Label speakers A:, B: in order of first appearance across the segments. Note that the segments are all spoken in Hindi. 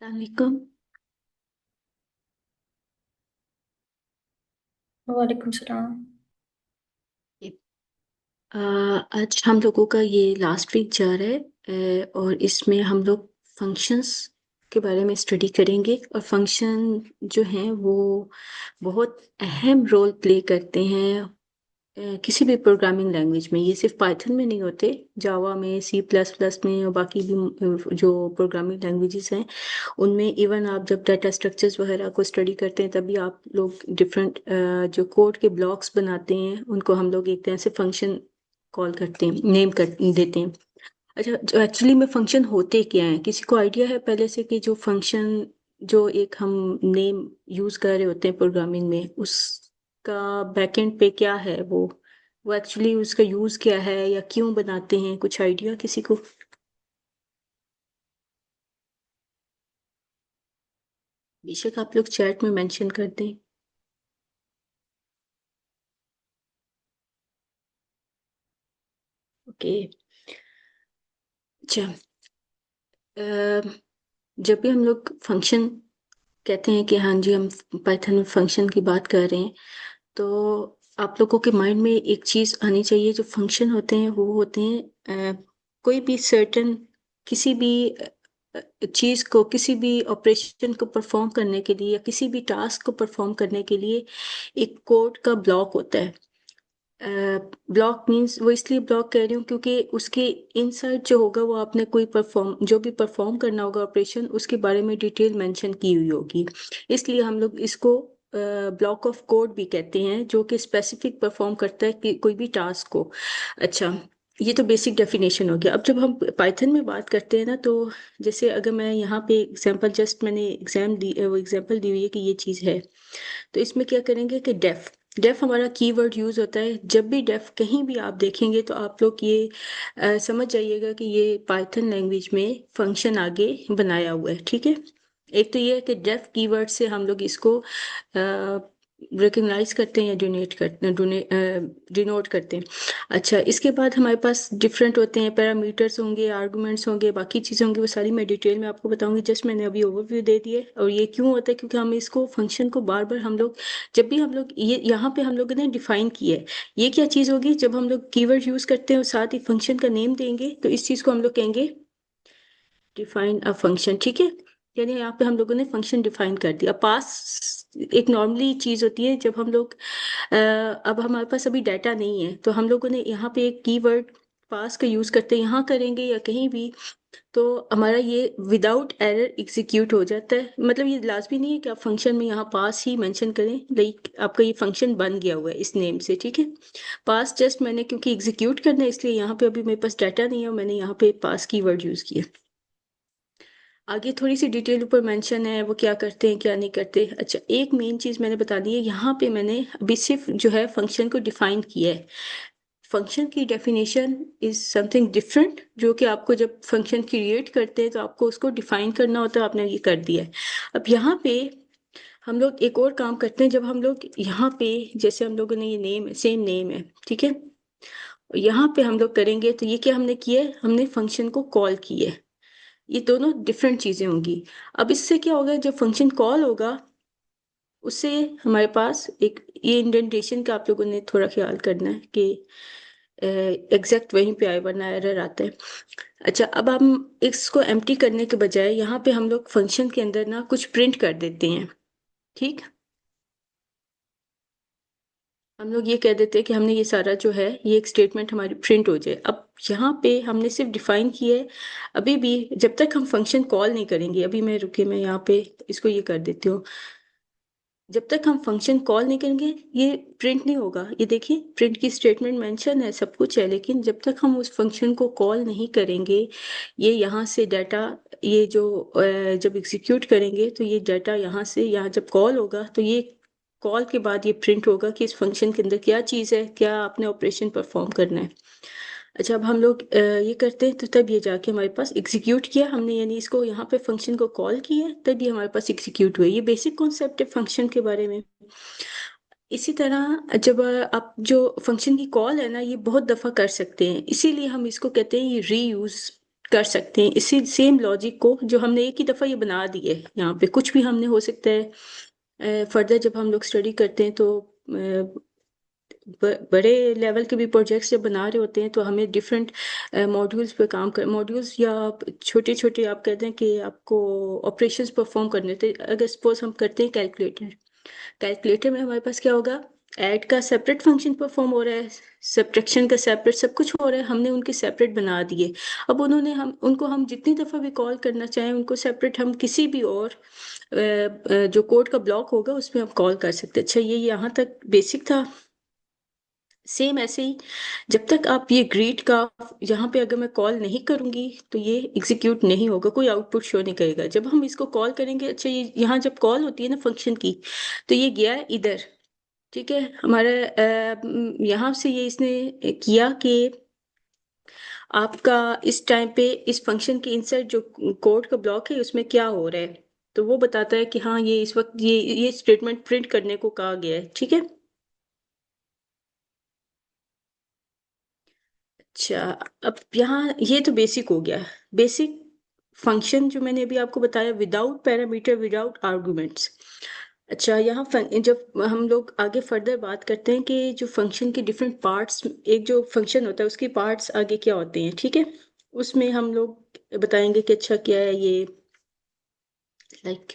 A: वालेकुम।
B: वालेकुम सलाम।
A: आज हम लोगों का ये लास्ट वीक जा रहा है और इसमें हम लोग फंक्शंस के बारे में स्टडी करेंगे और फंक्शन जो हैं वो बहुत अहम रोल प्ले करते हैं किसी भी प्रोग्रामिंग लैंग्वेज में। ये सिर्फ पाइथन में नहीं होते, जावा में, सी प्लस प्लस में और बाकी भी जो प्रोग्रामिंग लैंग्वेजेस हैं उनमें। इवन आप जब डाटा स्ट्रक्चर्स वगैरह को स्टडी करते हैं तभी आप लोग डिफरेंट जो कोड के ब्लॉक्स बनाते हैं उनको हम लोग एक तरह से फंक्शन कॉल करते हैं, नेम कर देते हैं। अच्छा, जो एक्चुअली में फंक्शन होते क्या हैं, किसी को आइडिया है पहले से कि जो फंक्शन, जो एक हम नेम यूज कर रहे होते हैं प्रोग्रामिंग में, उसका बैकएंड पे क्या है? वो एक्चुअली उसका यूज क्या है या क्यों बनाते हैं? कुछ आइडिया किसी को? बेशक आप लोग चैट में मेंशन कर दें। ओके। अच्छा, अ, जब भी हम लोग फंक्शन कहते हैं कि हाँ जी हम पाइथन में फंक्शन की बात कर रहे हैं, तो आप लोगों के माइंड में एक चीज आनी चाहिए। जो फंक्शन होते हैं वो होते हैं कोई भी सर्टेन, किसी भी चीज को, किसी भी ऑपरेशन को परफॉर्म करने के लिए या किसी भी टास्क को परफॉर्म करने के लिए एक कोड का ब्लॉक होता है। ब्लॉक मीन्स, वो इसलिए ब्लॉक कह रही हूँ क्योंकि उसके इनसाइड जो होगा वो आपने कोई परफॉर्म, जो भी परफॉर्म करना होगा ऑपरेशन, उसके बारे में डिटेल मेंशन की हुई होगी। इसलिए हम लोग इसको ब्लॉक ऑफ कोड भी कहते हैं, जो कि स्पेसिफिक परफॉर्म करता है कि कोई भी टास्क को। अच्छा, ये तो बेसिक डेफिनेशन हो गया। अब जब हम पाइथन में बात करते हैं ना, तो जैसे अगर मैं यहाँ पे एग्जांपल, जस्ट मैंने वो एग्जांपल दी हुई है कि ये चीज़ है, तो इसमें क्या करेंगे कि डेफ, डेफ हमारा कीवर्ड यूज होता है। जब भी डेफ कहीं भी आप देखेंगे तो आप लोग ये समझ जाइएगा कि ये पाइथन लैंग्वेज में फंक्शन आगे बनाया हुआ है। ठीक है, एक तो ये है कि डेफ कीवर्ड से हम लोग इसको रिकग्नाइज करते हैं या डोनेट करते हैं, डिनोट करते हैं। अच्छा, इसके बाद हमारे पास डिफरेंट होते हैं, पैरामीटर्स होंगे, आर्गुमेंट्स होंगे, बाकी चीज़ें होंगी, वो सारी मैं डिटेल में आपको बताऊंगी। जस्ट मैंने अभी ओवरव्यू दे दिया है। और ये क्यों होता है? क्योंकि हम इसको फंक्शन को बार बार हम लोग, जब भी हम लोग ये यहाँ पे हम लोगों ने डिफाइन किया है, ये क्या चीज़ होगी? जब हम लोग कीवर्ड यूज करते हैं और साथ ही फंक्शन का नेम देंगे तो इस चीज़ को हम लोग कहेंगे डिफाइन अ फंक्शन। ठीक है, यानी यहाँ पे हम लोगों ने फंक्शन डिफाइन कर दिया। पास एक नॉर्मली चीज होती है, जब हम लोग अब हमारे पास अभी डाटा नहीं है तो हम लोगों ने यहाँ पे एक कीवर्ड पास का यूज करते हैं, यहाँ करेंगे या कहीं भी, तो हमारा ये विदाउट एरर एग्जीक्यूट हो जाता है। मतलब ये लाजमी नहीं है कि आप फंक्शन में यहाँ पास ही मेंशन करें, लाइक आपका ये फंक्शन बन गया हुआ है इस नेम से। ठीक है, पास जस्ट मैंने क्योंकि एग्जीक्यूट करना है इसलिए यहाँ पे अभी मेरे पास डाटा नहीं है और मैंने यहाँ पे पास कीवर्ड यूज किया। आगे थोड़ी सी डिटेल ऊपर मेंशन है वो क्या करते हैं क्या नहीं करते। अच्छा, एक मेन चीज मैंने बता दी है, यहाँ पे मैंने अभी सिर्फ जो है फंक्शन को डिफाइन किया है। फंक्शन की डेफिनेशन इज समथिंग डिफरेंट, जो कि आपको जब फंक्शन क्रिएट करते हैं तो आपको उसको डिफाइन करना होता है, आपने ये कर दिया है। अब यहाँ पे हम लोग एक और काम करते हैं। जब हम लोग यहाँ पे, जैसे हम लोगों ने ये नेम, सेम नेम है, ठीक है, यहाँ पे हम लोग करेंगे तो ये क्या हमने किया है? हमने फंक्शन को कॉल किया है। ये दोनों डिफरेंट चीजें होंगी। अब इससे क्या होगा? जब फंक्शन कॉल होगा उससे हमारे पास एक, ये इंडेंटेशन का आप लोगों ने थोड़ा ख्याल करना है कि एग्जैक्ट वहीं पे आए, वरना एरर आता है। अच्छा, अब हम इसको एम्प्टी करने के बजाय यहाँ पे हम लोग फंक्शन के अंदर ना कुछ प्रिंट कर देते हैं। ठीक, हम लोग ये कह देते हैं कि हमने ये सारा जो है ये एक स्टेटमेंट हमारी प्रिंट हो जाए। अब यहाँ पे हमने सिर्फ डिफाइन किया है। अभी भी जब तक हम फंक्शन कॉल नहीं करेंगे, अभी मैं रुके, मैं यहाँ पे इसको ये कर देती हूँ, जब तक हम फंक्शन कॉल नहीं करेंगे ये प्रिंट नहीं होगा। ये देखिए, प्रिंट की स्टेटमेंट मेंशन है, सब कुछ है, लेकिन जब तक हम उस फंक्शन को कॉल नहीं करेंगे, ये यहाँ से डाटा, ये जो जब एग्जीक्यूट करेंगे तो ये डाटा यहाँ से, यहाँ जब कॉल होगा तो ये कॉल के बाद ये प्रिंट होगा कि इस फंक्शन के अंदर क्या चीज़ है, क्या आपने ऑपरेशन परफॉर्म करना है। अच्छा, अब हम लोग ये करते हैं तो तब ये जाके हमारे पास एग्जीक्यूट किया हमने, यानी इसको यहाँ पे फंक्शन को कॉल किया तब ये हमारे पास एग्जीक्यूट हुआ। ये बेसिक कॉन्सेप्ट है फंक्शन के बारे में। इसी तरह जब आप जो फंक्शन की कॉल है ना, ये बहुत दफ़ा कर सकते हैं, इसीलिए हम इसको कहते हैं ये रीयूज कर सकते हैं इसी सेम लॉजिक को जो हमने एक ही दफ़ा ये बना दी है। यहाँ पे कुछ भी हमने हो सकता है फर्दर जब हम लोग स्टडी करते हैं तो बड़े लेवल के भी प्रोजेक्ट्स जब बना रहे होते हैं तो हमें डिफरेंट मॉड्यूल्स पे काम कर मॉड्यूल्स या छोटे छोटे आप कहते हैं कि आपको ऑपरेशंस परफॉर्म करने होते हैं। अगर सपोज हम करते हैं कैलकुलेटर, कैलकुलेटर में हमारे पास क्या होगा, ऐड का सेपरेट फंक्शन परफॉर्म हो रहा है, सब्ट्रैक्शन का सेपरेट, सब कुछ हो रहा है, हमने उनके सेपरेट बना दिए। अब उन्होंने हम उनको हम जितनी दफ़ा भी कॉल करना चाहें उनको सेपरेट हम किसी भी और जो कोड का ब्लॉक होगा उसमें हम कॉल कर सकते हैं। अच्छा ये यहाँ तक बेसिक था। सेम ऐसे ही जब तक आप ये ग्रीट का यहाँ पे अगर मैं कॉल नहीं करूंगी तो ये एग्जीक्यूट नहीं होगा, कोई आउटपुट शो नहीं करेगा। जब हम इसको कॉल करेंगे, अच्छा ये यहाँ जब कॉल होती है ना फंक्शन की, तो ये गया इधर, ठीक है हमारा यहाँ से ये इसने किया कि आपका इस टाइम पे इस फंक्शन के इंसर्ट जो कोड का ब्लॉक है उसमें क्या हो रहा है, तो वो बताता है कि हाँ ये इस वक्त ये स्टेटमेंट प्रिंट करने को कहा गया है। ठीक है, अच्छा अब यहाँ ये तो बेसिक हो गया। बेसिक फंक्शन जो मैंने अभी आपको बताया, विदाउट पैरामीटर विदाउट आर्गुमेंट्स। अच्छा यहाँ जब हम लोग आगे फर्दर बात करते हैं कि जो फंक्शन के डिफरेंट पार्ट्स, एक जो फंक्शन होता है उसके पार्ट्स आगे क्या होते हैं, ठीक है उसमें हम लोग बताएंगे कि अच्छा क्या है ये, लाइक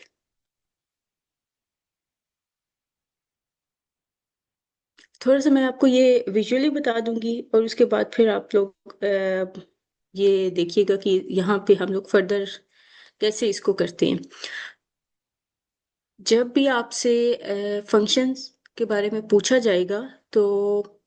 A: थोड़ा सा मैं आपको ये विजुअली बता दूंगी और उसके बाद फिर आप लोग ये देखिएगा कि यहाँ पे हम लोग फर्दर कैसे इसको करते हैं। जब भी आपसे फंक्शंस के बारे में पूछा जाएगा तो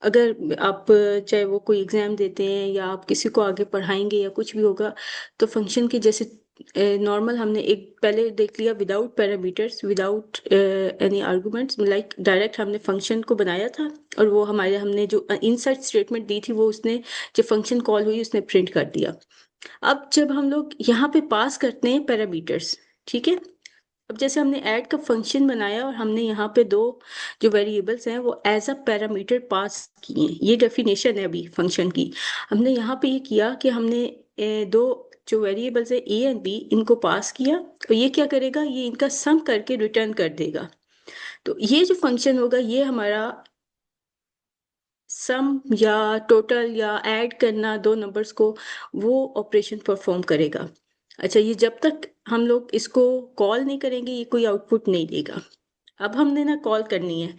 A: अगर आप चाहे वो कोई एग्जाम देते हैं या आप किसी को आगे पढ़ाएंगे या कुछ भी होगा, तो फंक्शन के जैसे नॉर्मल हमने एक पहले देख लिया, without parameters without any arguments, like direct हमने फंक्शन को बनाया था और वो हमारे हमने जो इनसाइड स्टेटमेंट दी थी वो उसने जब फंक्शन कॉल हुई उसने प्रिंट कर दिया। अब जब हम लोग यहाँ पे पास करते हैं पैरामीटर्स, ठीक है, अब जैसे हमने ऐड का फंक्शन बनाया और हमने यहाँ पे दो जो वेरिएबल्स हैं वो एज अ पैरामीटर पास किए हैं, ये डेफिनेशन है अभी फंक्शन की। हमने यहाँ पे ये किया कि हमने दो जो वेरिएबल्स है ए एंड बी इनको पास किया और ये क्या करेगा, ये इनका सम करके रिटर्न कर देगा। तो ये जो फंक्शन होगा ये हमारा सम या टोटल या ऐड करना दो नंबर्स को, वो ऑपरेशन परफॉर्म करेगा। अच्छा ये जब तक हम लोग इसको कॉल नहीं करेंगे ये कोई आउटपुट नहीं देगा। अब हमने ना कॉल करनी है।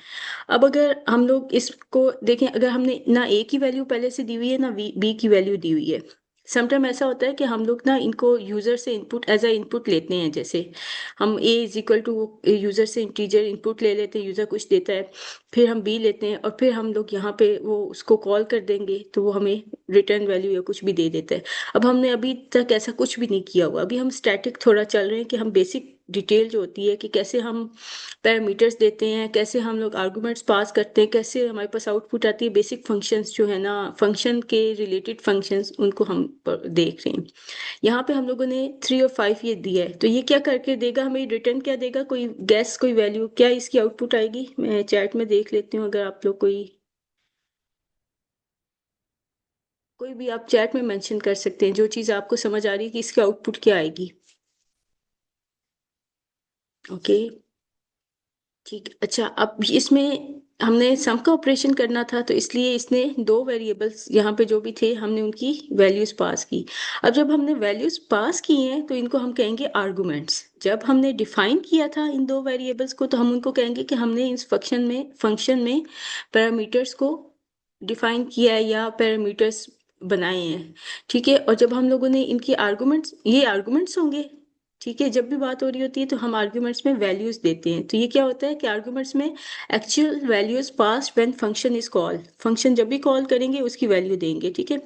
A: अब अगर हम लोग इसको देखें, अगर हमने ना ए की वैल्यू पहले से दी हुई है ना बी की वैल्यू दी हुई है, समटाइम ऐसा होता है कि हम लोग ना इनको यूजर से इनपुट एज अ इनपुट लेते हैं। जैसे हम ए इज इक्वल टू यूजर से इंटीजर इनपुट ले लेते हैं, यूजर कुछ देता है, फिर हम बी लेते हैं और फिर हम लोग यहाँ पे वो उसको कॉल कर देंगे तो वो हमें रिटर्न वैल्यू या कुछ भी दे देता है। अब हमने अभी तक ऐसा कुछ भी नहीं किया हुआ, अभी हम स्टैटिक थोड़ा चल रहे हैं कि हम बेसिक डिटेल जो होती है कि कैसे हम पैरामीटर्स देते हैं, कैसे हम लोग आर्गुमेंट्स पास करते हैं, कैसे हमारे पास आउटपुट आती है, बेसिक फंक्शंस जो है ना फंक्शन के रिलेटेड फंक्शंस उनको हम देख रहे हैं। यहाँ पे हम लोगों ने 3 और 5 ये दिया है, तो ये क्या करके देगा हमें, रिटर्न क्या देगा, कोई गैस कोई वैल्यू क्या इसकी आउटपुट आएगी, मैं चैट में देख लेती हूँ अगर आप लोग कोई भी आप चैट में मेंशन कर सकते हैं जो चीज़ आपको समझ आ रही है कि इसकी आउटपुट क्या आएगी। ओके ठीक, अच्छा अब इसमें हमने सम का ऑपरेशन करना था तो इसलिए इसने दो वेरिएबल्स यहाँ पे जो भी थे हमने उनकी वैल्यूज पास की। अब जब हमने वैल्यूज पास की हैं तो इनको हम कहेंगे आर्गुमेंट्स। जब हमने डिफाइन किया था इन दो वेरिएबल्स को तो हम उनको कहेंगे कि हमने इस फंक्शन में पैरामीटर्स को डिफाइन किया है या पैरामीटर्स बनाए हैं। ठीक है, और जब हम लोगों ने इनकी आर्गुमेंट्स, ये आर्गुमेंट्स होंगे, ठीक है, जब भी बात हो रही होती है तो हम आर्ग्यूमेंट्स में वैल्यूज देते हैं। तो ये क्या होता है कि आर्ग्यूमेंट्स में actual values passed when function is call, function जब भी कॉल करेंगे उसकी वैल्यू देंगे। ठीक है,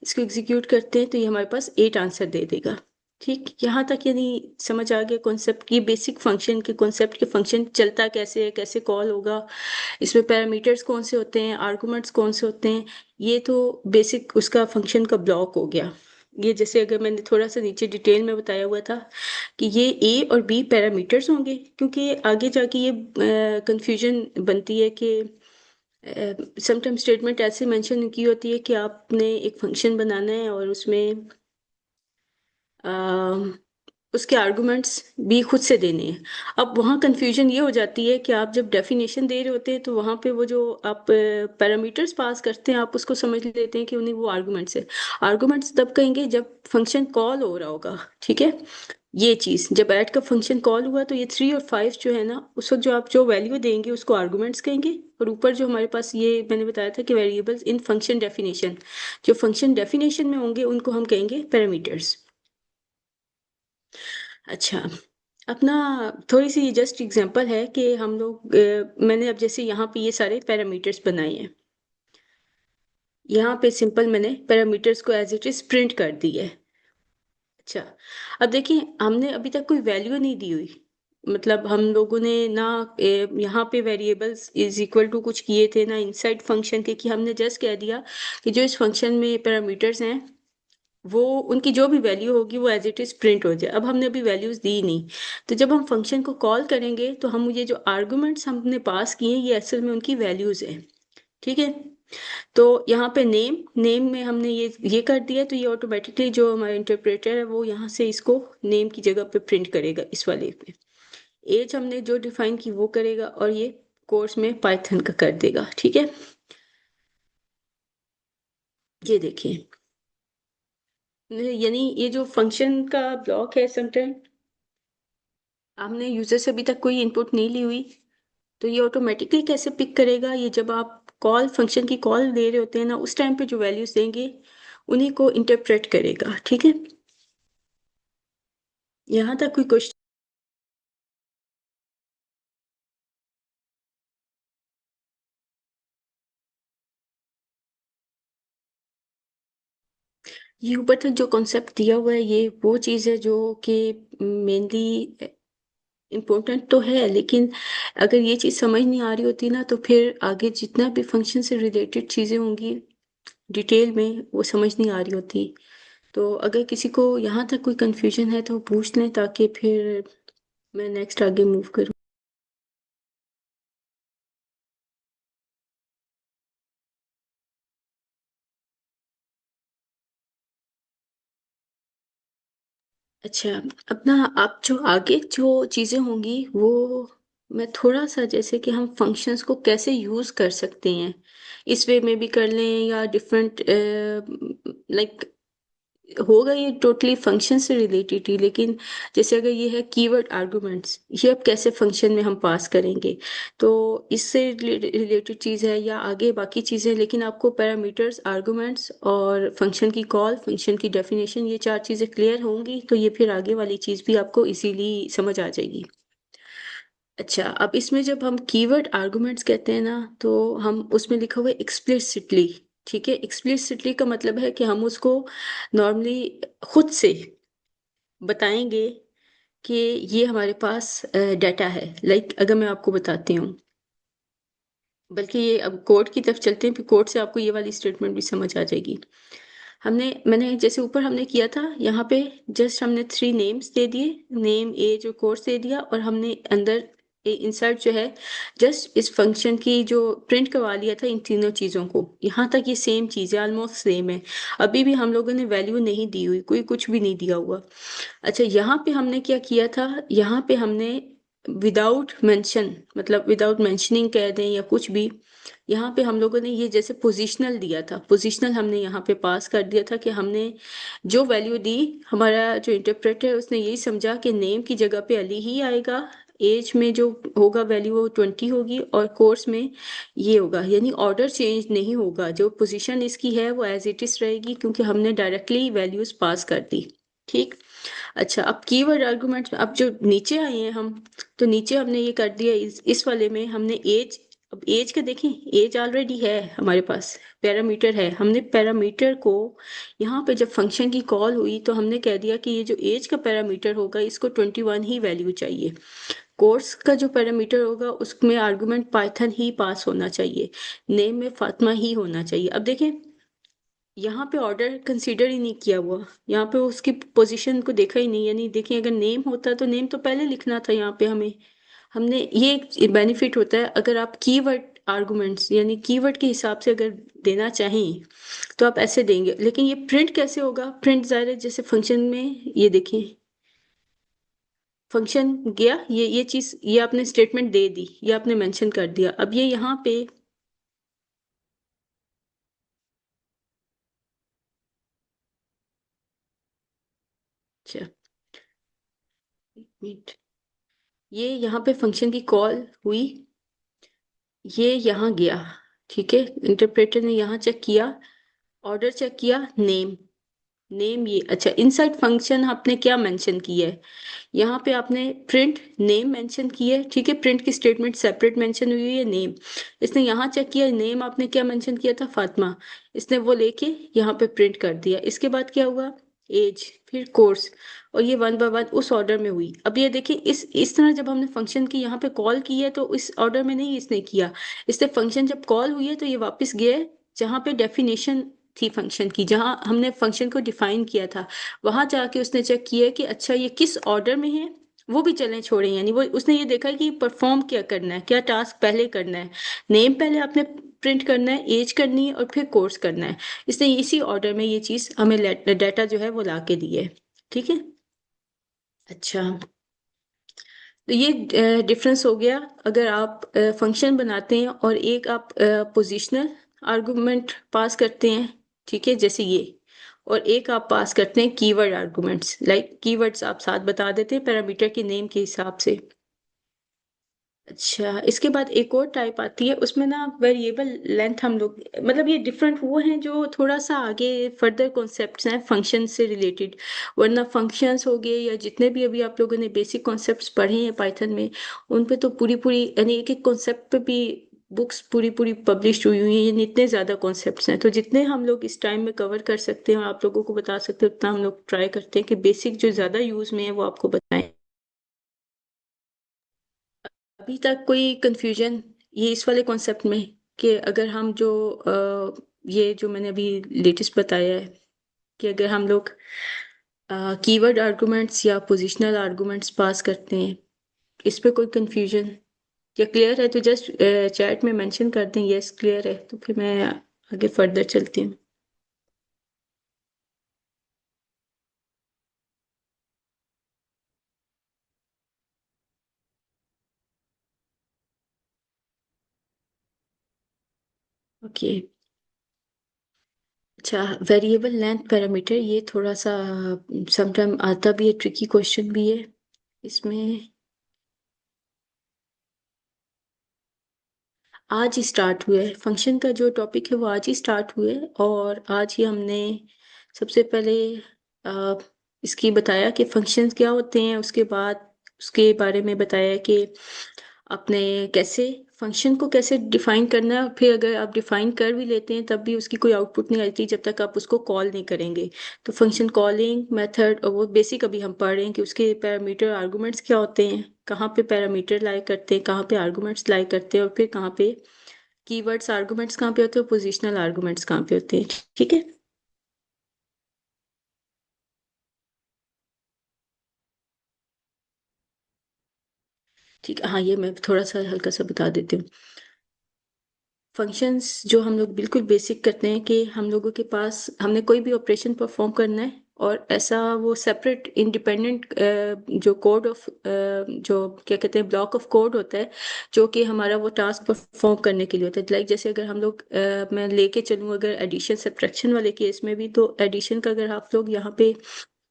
A: इसको एग्जीक्यूट करते हैं तो ये हमारे पास 8 आंसर दे देगा। ठीक, यहाँ तक यदि समझ आ गया कॉन्सेप्ट, ये बेसिक फंक्शन के कॉन्सेप्ट के फंक्शन चलता कैसे है, कैसे कॉल होगा, इसमें पैरामीटर्स कौन से होते हैं, आर्गुमेंट्स कौन से होते हैं, ये तो बेसिक उसका फंक्शन का ब्लॉक हो गया। ये जैसे अगर मैंने थोड़ा सा नीचे डिटेल में बताया हुआ था कि ये ए और बी पैरामीटर्स होंगे, क्योंकि आगे जाके ये कंफ्यूजन बनती है कि समटाइम स्टेटमेंट ऐसे मेंशन की होती है कि आपने एक फंक्शन बनाना है और उसमें उसके आर्गुमेंट्स भी खुद से देने हैं। अब वहाँ कंफ्यूजन ये हो जाती है कि आप जब डेफिनेशन दे रहे होते हैं तो वहाँ पे वो जो आप पैरामीटर्स पास करते हैं आप उसको समझ लेते हैं कि उन्हें वो आर्गुमेंट्स है। आर्गुमेंट्स तब कहेंगे जब फंक्शन कॉल हो रहा होगा, ठीक है। ये चीज़ जब ऐड का फंक्शन कॉल हुआ तो ये 3 और 5 जो है ना, उस वक्त जो आप जो वैल्यू देंगे उसको आर्गुमेंट्स कहेंगे। और ऊपर जो हमारे पास ये मैंने बताया था कि वेरिएबल्स इन फंक्शन डेफिनेशन, जो फंक्शन डेफिनेशन में होंगे उनको हम कहेंगे पैरामीटर्स। अच्छा, अपना थोड़ी सी जस्ट एग्जांपल है कि हम लोग मैंने अब जैसे यहाँ पे ये सारे पैरामीटर्स बनाए हैं। यहाँ पे सिंपल मैंने पैरामीटर्स को एज इट इज प्रिंट कर दी है। अच्छा, अब देखिए हमने अभी तक कोई वैल्यू नहीं दी हुई। मतलब हम लोगों ने ना यहाँ पे वेरिएबल्स इज इक्वल टू कुछ किए थे ना इनसाइड फंक्शन के, कि हमने जस्ट कह दिया कि जो इस फंक्शन में पैरामीटर्स हैं वो उनकी जो भी वैल्यू होगी वो एज इट इज प्रिंट हो जाए। अब हमने अभी वैल्यूज दी नहीं, तो जब हम फंक्शन को कॉल करेंगे तो हम ये जो आर्गुमेंट्स हमने पास किए ये असल में उनकी वैल्यूज है, ठीक है। तो यहाँ पे नेम नेम में हमने ये कर दिया, तो ये ऑटोमेटिकली जो हमारा इंटरप्रेटर है वो यहाँ से इसको नेम की जगह पे प्रिंट करेगा इस वाले पे। एज हमने जो डिफाइन की वो करेगा और ये कोर्स में पाइथन का कर देगा, ठीक है। ये देखिए, यानी ये जो फंक्शन का ब्लॉक है समटाइम आपने यूजर से अभी तक कोई इनपुट नहीं ली हुई, तो ये ऑटोमेटिकली कैसे पिक करेगा, ये जब आप कॉल फंक्शन की कॉल दे रहे होते हैं ना उस टाइम पे जो वैल्यूज देंगे उन्हीं को इंटरप्रेट करेगा, ठीक है। यहाँ तक कोई क्वेश्चन? ये ऊपर तक जो कॉन्सेप्ट दिया हुआ है ये वो चीज़ है जो कि मेनली इम्पोर्टेंट तो है, लेकिन अगर ये चीज़ समझ नहीं आ रही होती ना तो फिर आगे जितना भी फंक्शन से रिलेटेड चीज़ें होंगी डिटेल में वो समझ नहीं आ रही होती। तो अगर किसी को यहाँ तक कोई कंफ्यूजन है तो पूछ लें ताकि फिर मैं नेक्स्ट आगे मूव करूँ। अच्छा, अपना आप जो आगे जो चीज़ें होंगी वो मैं थोड़ा सा जैसे कि हम फंक्शंस को कैसे यूज़ कर सकते हैं इस वे में भी कर लें या डिफरेंट लाइक होगा, ये टोटली फंक्शन से रिलेटेड ही, लेकिन जैसे अगर ये है कीवर्ड आर्गुमेंट्स ये अब कैसे फंक्शन में हम पास करेंगे तो इससे रिलेटेड चीज़ है या आगे बाकी चीज़ें, लेकिन आपको पैरामीटर्स आर्गुमेंट्स और फंक्शन की कॉल फंक्शन की डेफिनेशन ये 4 चीज़ें क्लियर होंगी तो ये फिर आगे वाली चीज़ भी आपको इजीली समझ आ जाएगी। अच्छा, अब इसमें जब हम कीवर्ड आर्गुमेंट्स कहते हैं ना तो हम उसमें लिखा हुआ है एक्सप्लिसिटली, ठीक है। एक्सप्लिसिटली का मतलब है कि हम उसको नॉर्मली खुद से बताएंगे कि ये हमारे पास डाटा है। लाइक अगर मैं आपको बताती हूँ, बल्कि ये अब कोड की तरफ चलते हैं फिर कोड से आपको ये वाली स्टेटमेंट भी समझ आ जाएगी। मैंने जैसे ऊपर हमने किया था यहाँ पे जस्ट हमने 3 नेम्स दे दिए, नेम एज और कोर्स दे दिया और हमने अंदर इंसर्ट जो है जस्ट इस फंक्शन की जो प्रिंट करवा लिया था इन तीनों चीज़ों को। यहाँ तक ये सेम चीज़ है, ऑलमोस्ट सेम है। अभी भी हम लोगों ने वैल्यू नहीं दी हुई, कोई कुछ भी नहीं दिया हुआ। अच्छा, यहाँ पे हमने क्या किया था, यहाँ पे हमने विदाउट मेंशन मतलब विदाउट मेंशनिंग कह दें या कुछ भी, यहाँ पे हम लोगों ने ये जैसे पोजिशनल दिया था, पोजिशनल हमने यहाँ पे पास कर दिया था कि हमने जो वैल्यू दी हमारा जो इंटरप्रेटर है उसने यही समझा कि नेम की जगह पे अली ही आएगा, एज में जो होगा वैल्यू वो 20 होगी और कोर्स में ये होगा, यानी ऑर्डर चेंज नहीं होगा, जो पोजीशन इसकी है वो एज इट इज रहेगी क्योंकि हमने डायरेक्टली वैल्यूज पास कर दी, ठीक। अच्छा, अब कीवर्ड आर्गुमेंट्स अब जो नीचे आए हैं हम, तो नीचे हमने ये कर दिया इस वाले में हमने एज, अब एज का देखें एज ऑलरेडी है हमारे पास, पैरामीटर है, हमने पैरामीटर को यहाँ पे जब फंक्शन की कॉल हुई तो हमने कह दिया कि ये जो एज का पैरामीटर होगा इसको 21 ही वैल्यू चाहिए। कोर्स का जो पैरामीटर होगा उसमें आर्गुमेंट पाइथन ही पास होना चाहिए, नेम में फातिमा ही होना चाहिए। अब देखें यहाँ पे ऑर्डर कंसीडर ही नहीं किया हुआ, यहाँ पे उसकी पोजीशन को देखा ही नहीं, यानी देखिए अगर नेम होता तो नेम तो पहले लिखना था यहाँ पे हमें। हमने ये एक बेनिफिट होता है अगर आप कीवर्ड आर्गुमेंट्स यानी कीवर्ड के हिसाब से अगर देना चाहें तो आप ऐसे देंगे, लेकिन ये प्रिंट कैसे होगा? प्रिंट ज़ाहिर है जैसे फंक्शन में, ये देखिए फंक्शन गया, ये चीज़, ये आपने स्टेटमेंट दे दी, ये आपने मेंशन कर दिया। अब ये यहाँ पे अच्छा wait, ये यहाँ पे फंक्शन की कॉल हुई, ये यहाँ गया, ठीक है, इंटरप्रेटर ने यहाँ चेक किया, ऑर्डर चेक किया, नेम, नेम ये अच्छा इनसाइड फंक्शन आपने क्या मेंशन किया है? यहाँ पे आपने प्रिंट नेम मेंशन किया है, ठीक है, प्रिंट की स्टेटमेंट सेपरेट मेंशन हुई है नेम। इसने यहाँ चेक किया, नेम आपने क्या मेंशन किया था? फातिमा। इसने वो लेके यहाँ पे प्रिंट कर दिया। इसके बाद क्या हुआ? एज, फिर कोर्स, और ये वन बाय वन उस ऑर्डर में हुई। अब ये देखिए इस तरह जब हमने फंक्शन की यहाँ पे कॉल की है तो इस ऑर्डर में नहीं इसने किया, इसने फंक्शन जब कॉल हुई है तो ये वापस गया जहाँ पे डेफिनेशन थी फंक्शन की, जहाँ हमने फंक्शन को डिफाइन किया था, वहां जाके उसने चेक किया कि अच्छा ये किस ऑर्डर में है, वो भी चलें छोड़ें, यानी वो उसने ये देखा है कि परफॉर्म क्या करना है, क्या टास्क पहले करना है। नेम पहले आपने प्रिंट करना है, एज करनी है, और फिर कोर्स करना है। इसने इसी ऑर्डर में ये चीज़ हमें डाटा जो है वो ला के दी है, ठीक है। अच्छा, तो ये डिफरेंस हो गया। अगर आप फंक्शन बनाते हैं और एक आप पोजिशनल आर्गुमेंट पास करते हैं, ठीक है, जैसे ये, और एक आप पास करते हैं कीवर्ड आर्गुमेंट्स, लाइक कीवर्ड्स आप साथ बता देते हैं पैरामीटर के नेम के हिसाब से। अच्छा, इसके बाद एक और टाइप आती है, उसमें ना वेरिएबल लेंथ हम लोग, मतलब ये डिफरेंट वो हैं जो थोड़ा सा आगे फर्दर कॉन्सेप्ट्स हैं फंक्शन से रिलेटेड, वरना फंक्शंस हो गए या जितने भी अभी आप लोगों ने बेसिक कॉन्सेप्ट्स पढ़े हैं पाइथन में, उन पे तो पूरी पूरी यानी एक एक कॉन्सेप्ट पे भी बुक्स पूरी पूरी पब्लिश हुई हुई हैं, यानी इतने ज़्यादा कॉन्सेप्ट्स हैं, तो जितने हम लोग इस टाइम में कवर कर सकते हैं और आप लोगों को बता सकते हैं उतना हम लोग ट्राई करते हैं कि बेसिक जो ज़्यादा यूज़ में है वो आपको बताएं। अभी तक कोई कंफ्यूजन ये इस वाले कॉन्सेप्ट में कि अगर हम जो ये जो मैंने अभी लेटेस्ट बताया है कि अगर हम लोग कीवर्ड आर्गुमेंट्स या पोजिशनल आर्गुमेंट्स पास करते हैं, इस पे कोई कंफ्यूजन या क्लियर है तो जस्ट चैट में मेंशन कर दें यस क्लियर है, तो फिर मैं आगे फर्दर चलती हूँ। ओके, अच्छा, वेरिएबल लेंथ पैरामीटर ये थोड़ा सा समटाइम आता भी है, ट्रिकी क्वेश्चन भी है इसमें। आज ही स्टार्ट हुआ है फंक्शन का जो टॉपिक है, वो आज ही स्टार्ट हुआ है, और आज ही हमने सबसे पहले अ, इसकी बताया कि फंक्शंस क्या होते हैं, उसके बाद उसके बारे में बताया कि आपने कैसे फंक्शन को कैसे डिफाइन करना है, फिर अगर आप डिफाइन कर भी लेते हैं तब भी उसकी कोई आउटपुट नहीं आती जब तक आप उसको कॉल नहीं करेंगे। तो फंक्शन कॉलिंग मेथड और वो बेसिक अभी हम पढ़ रहे हैं कि उसके पैरामीटर आर्गुमेंट्स क्या होते हैं, कहाँ पे पैरामीटर लाई करते हैं, कहाँ पे आर्गुमेंट्स लाई करते हैं, और फिर कहाँ पे कीवर्ड्स आर्गुमेंट्स कहाँ पे होते हैं, पोजिशनल आर्गुमेंट्स कहाँ पे होते हैं, ठीक है। ठीक है, हाँ, ये मैं थोड़ा सा हल्का सा बता देती हूँ। फंक्शंस जो हम लोग बिल्कुल बेसिक करते हैं कि हम लोगों के पास हमने कोई भी ऑपरेशन परफॉर्म करना है, और ऐसा वो सेपरेट इंडिपेंडेंट जो कोड ऑफ जो क्या कहते हैं ब्लॉक ऑफ कोड होता है जो कि हमारा वो टास्क परफॉर्म करने के लिए होता है। लाइक जैसे अगर हम लोग मैं लेके चलूँ अगर एडिशन सब्ट्रैक्शन वाले केस में भी, तो एडिशन का अगर आप लोग यहाँ पे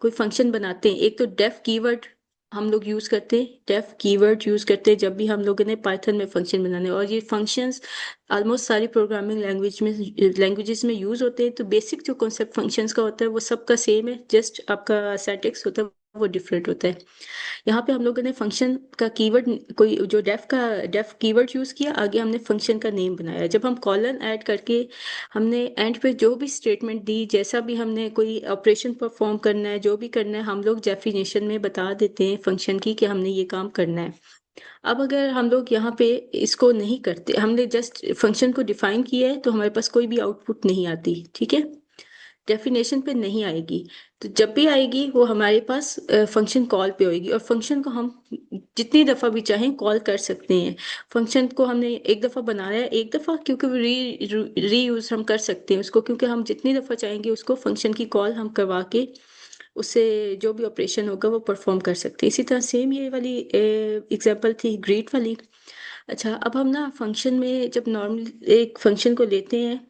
A: कोई फंक्शन बनाते हैं, एक तो डेफ कीवर्ड हम लोग यूज करते हैं, डेफ कीवर्ड यूज करते हैं जब भी हम लोगों ने पाइथन में फंक्शन बनाने, और ये फंक्शंस ऑलमोस्ट सारी प्रोग्रामिंग लैंग्वेजेस में यूज होते हैं। तो बेसिक जो कॉन्सेप्ट फंक्शंस का होता है वो सबका सेम है, जस्ट आपका सिंटैक्स होता है वो डिफरेंट होता है। यहाँ पे हम लोगों ने फंक्शन का कीवर्ड कोई जो डेफ कीवर्ड यूज किया, आगे हमने फंक्शन का नेम बनाया, जब हम कॉलन ऐड करके हमने एंड पे जो भी स्टेटमेंट दी, जैसा भी हमने कोई ऑपरेशन परफॉर्म करना है, जो भी करना है, हम लोग डेफिनेशन में बता देते हैं फंक्शन की कि हमने ये काम करना है। अब अगर हम लोग यहाँ पे इसको नहीं करते, हमने जस्ट फंक्शन को डिफाइन किया है, तो हमारे पास कोई भी आउटपुट नहीं आती, ठीक है। डेफिनेशन पे नहीं आएगी। तो जब भी आएगी वो हमारे पास फंक्शन कॉल पे होगी, और फंक्शन को हम जितनी दफ़ा भी चाहें कॉल कर सकते हैं। फंक्शन को हमने एक दफ़ा बनाया है, एक दफ़ा, क्योंकि री यूज़ हम कर सकते हैं उसको, क्योंकि हम जितनी दफ़ा चाहेंगे उसको फंक्शन की कॉल हम करवा के उससे जो भी ऑपरेशन होगा वो परफॉर्म कर सकते हैं। इसी तरह सेम ये वाली एग्जांपल थी ग्रीट वाली। अच्छा, अब हम ना फंक्शन में जब नॉर्मल एक फंक्शन को लेते हैं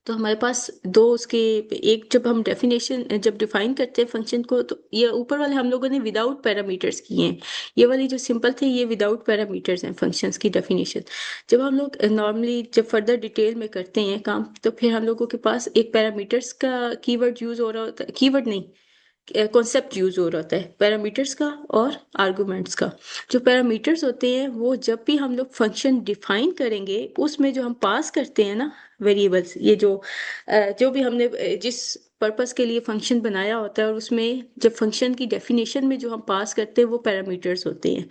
A: तो हमारे पास दो उसके, एक जब हम डेफिनेशन जब डिफाइन करते हैं फंक्शन को, तो ये ऊपर वाले हम लोगों ने विदाउट पैरामीटर्स किए हैं। ये वाली जो सिंपल थे ये विदाउट पैरामीटर्स हैं फंक्शंस की डेफिनेशन। जब हम लोग नॉर्मली जब फर्दर डिटेल में करते हैं काम, तो फिर हम लोगों के पास एक पैरामीटर्स का कीवर्ड यूज हो रहा होता है, कीवर्ड नहीं, कॉन्सेप्ट यूज हो रहा होता है पैरामीटर्स का और आर्गुमेंट्स का। जो पैरामीटर्स होते हैं वो जब भी हम लोग फंक्शन डिफाइन करेंगे उसमें जो हम पास करते हैं ना वेरिएबल्स, ये जो भी हमने जिस पर्पस के लिए फंक्शन बनाया होता है, और उसमें जब फंक्शन की डेफिनेशन में जो हम पास करते हैं वो पैरामीटर्स होते हैं।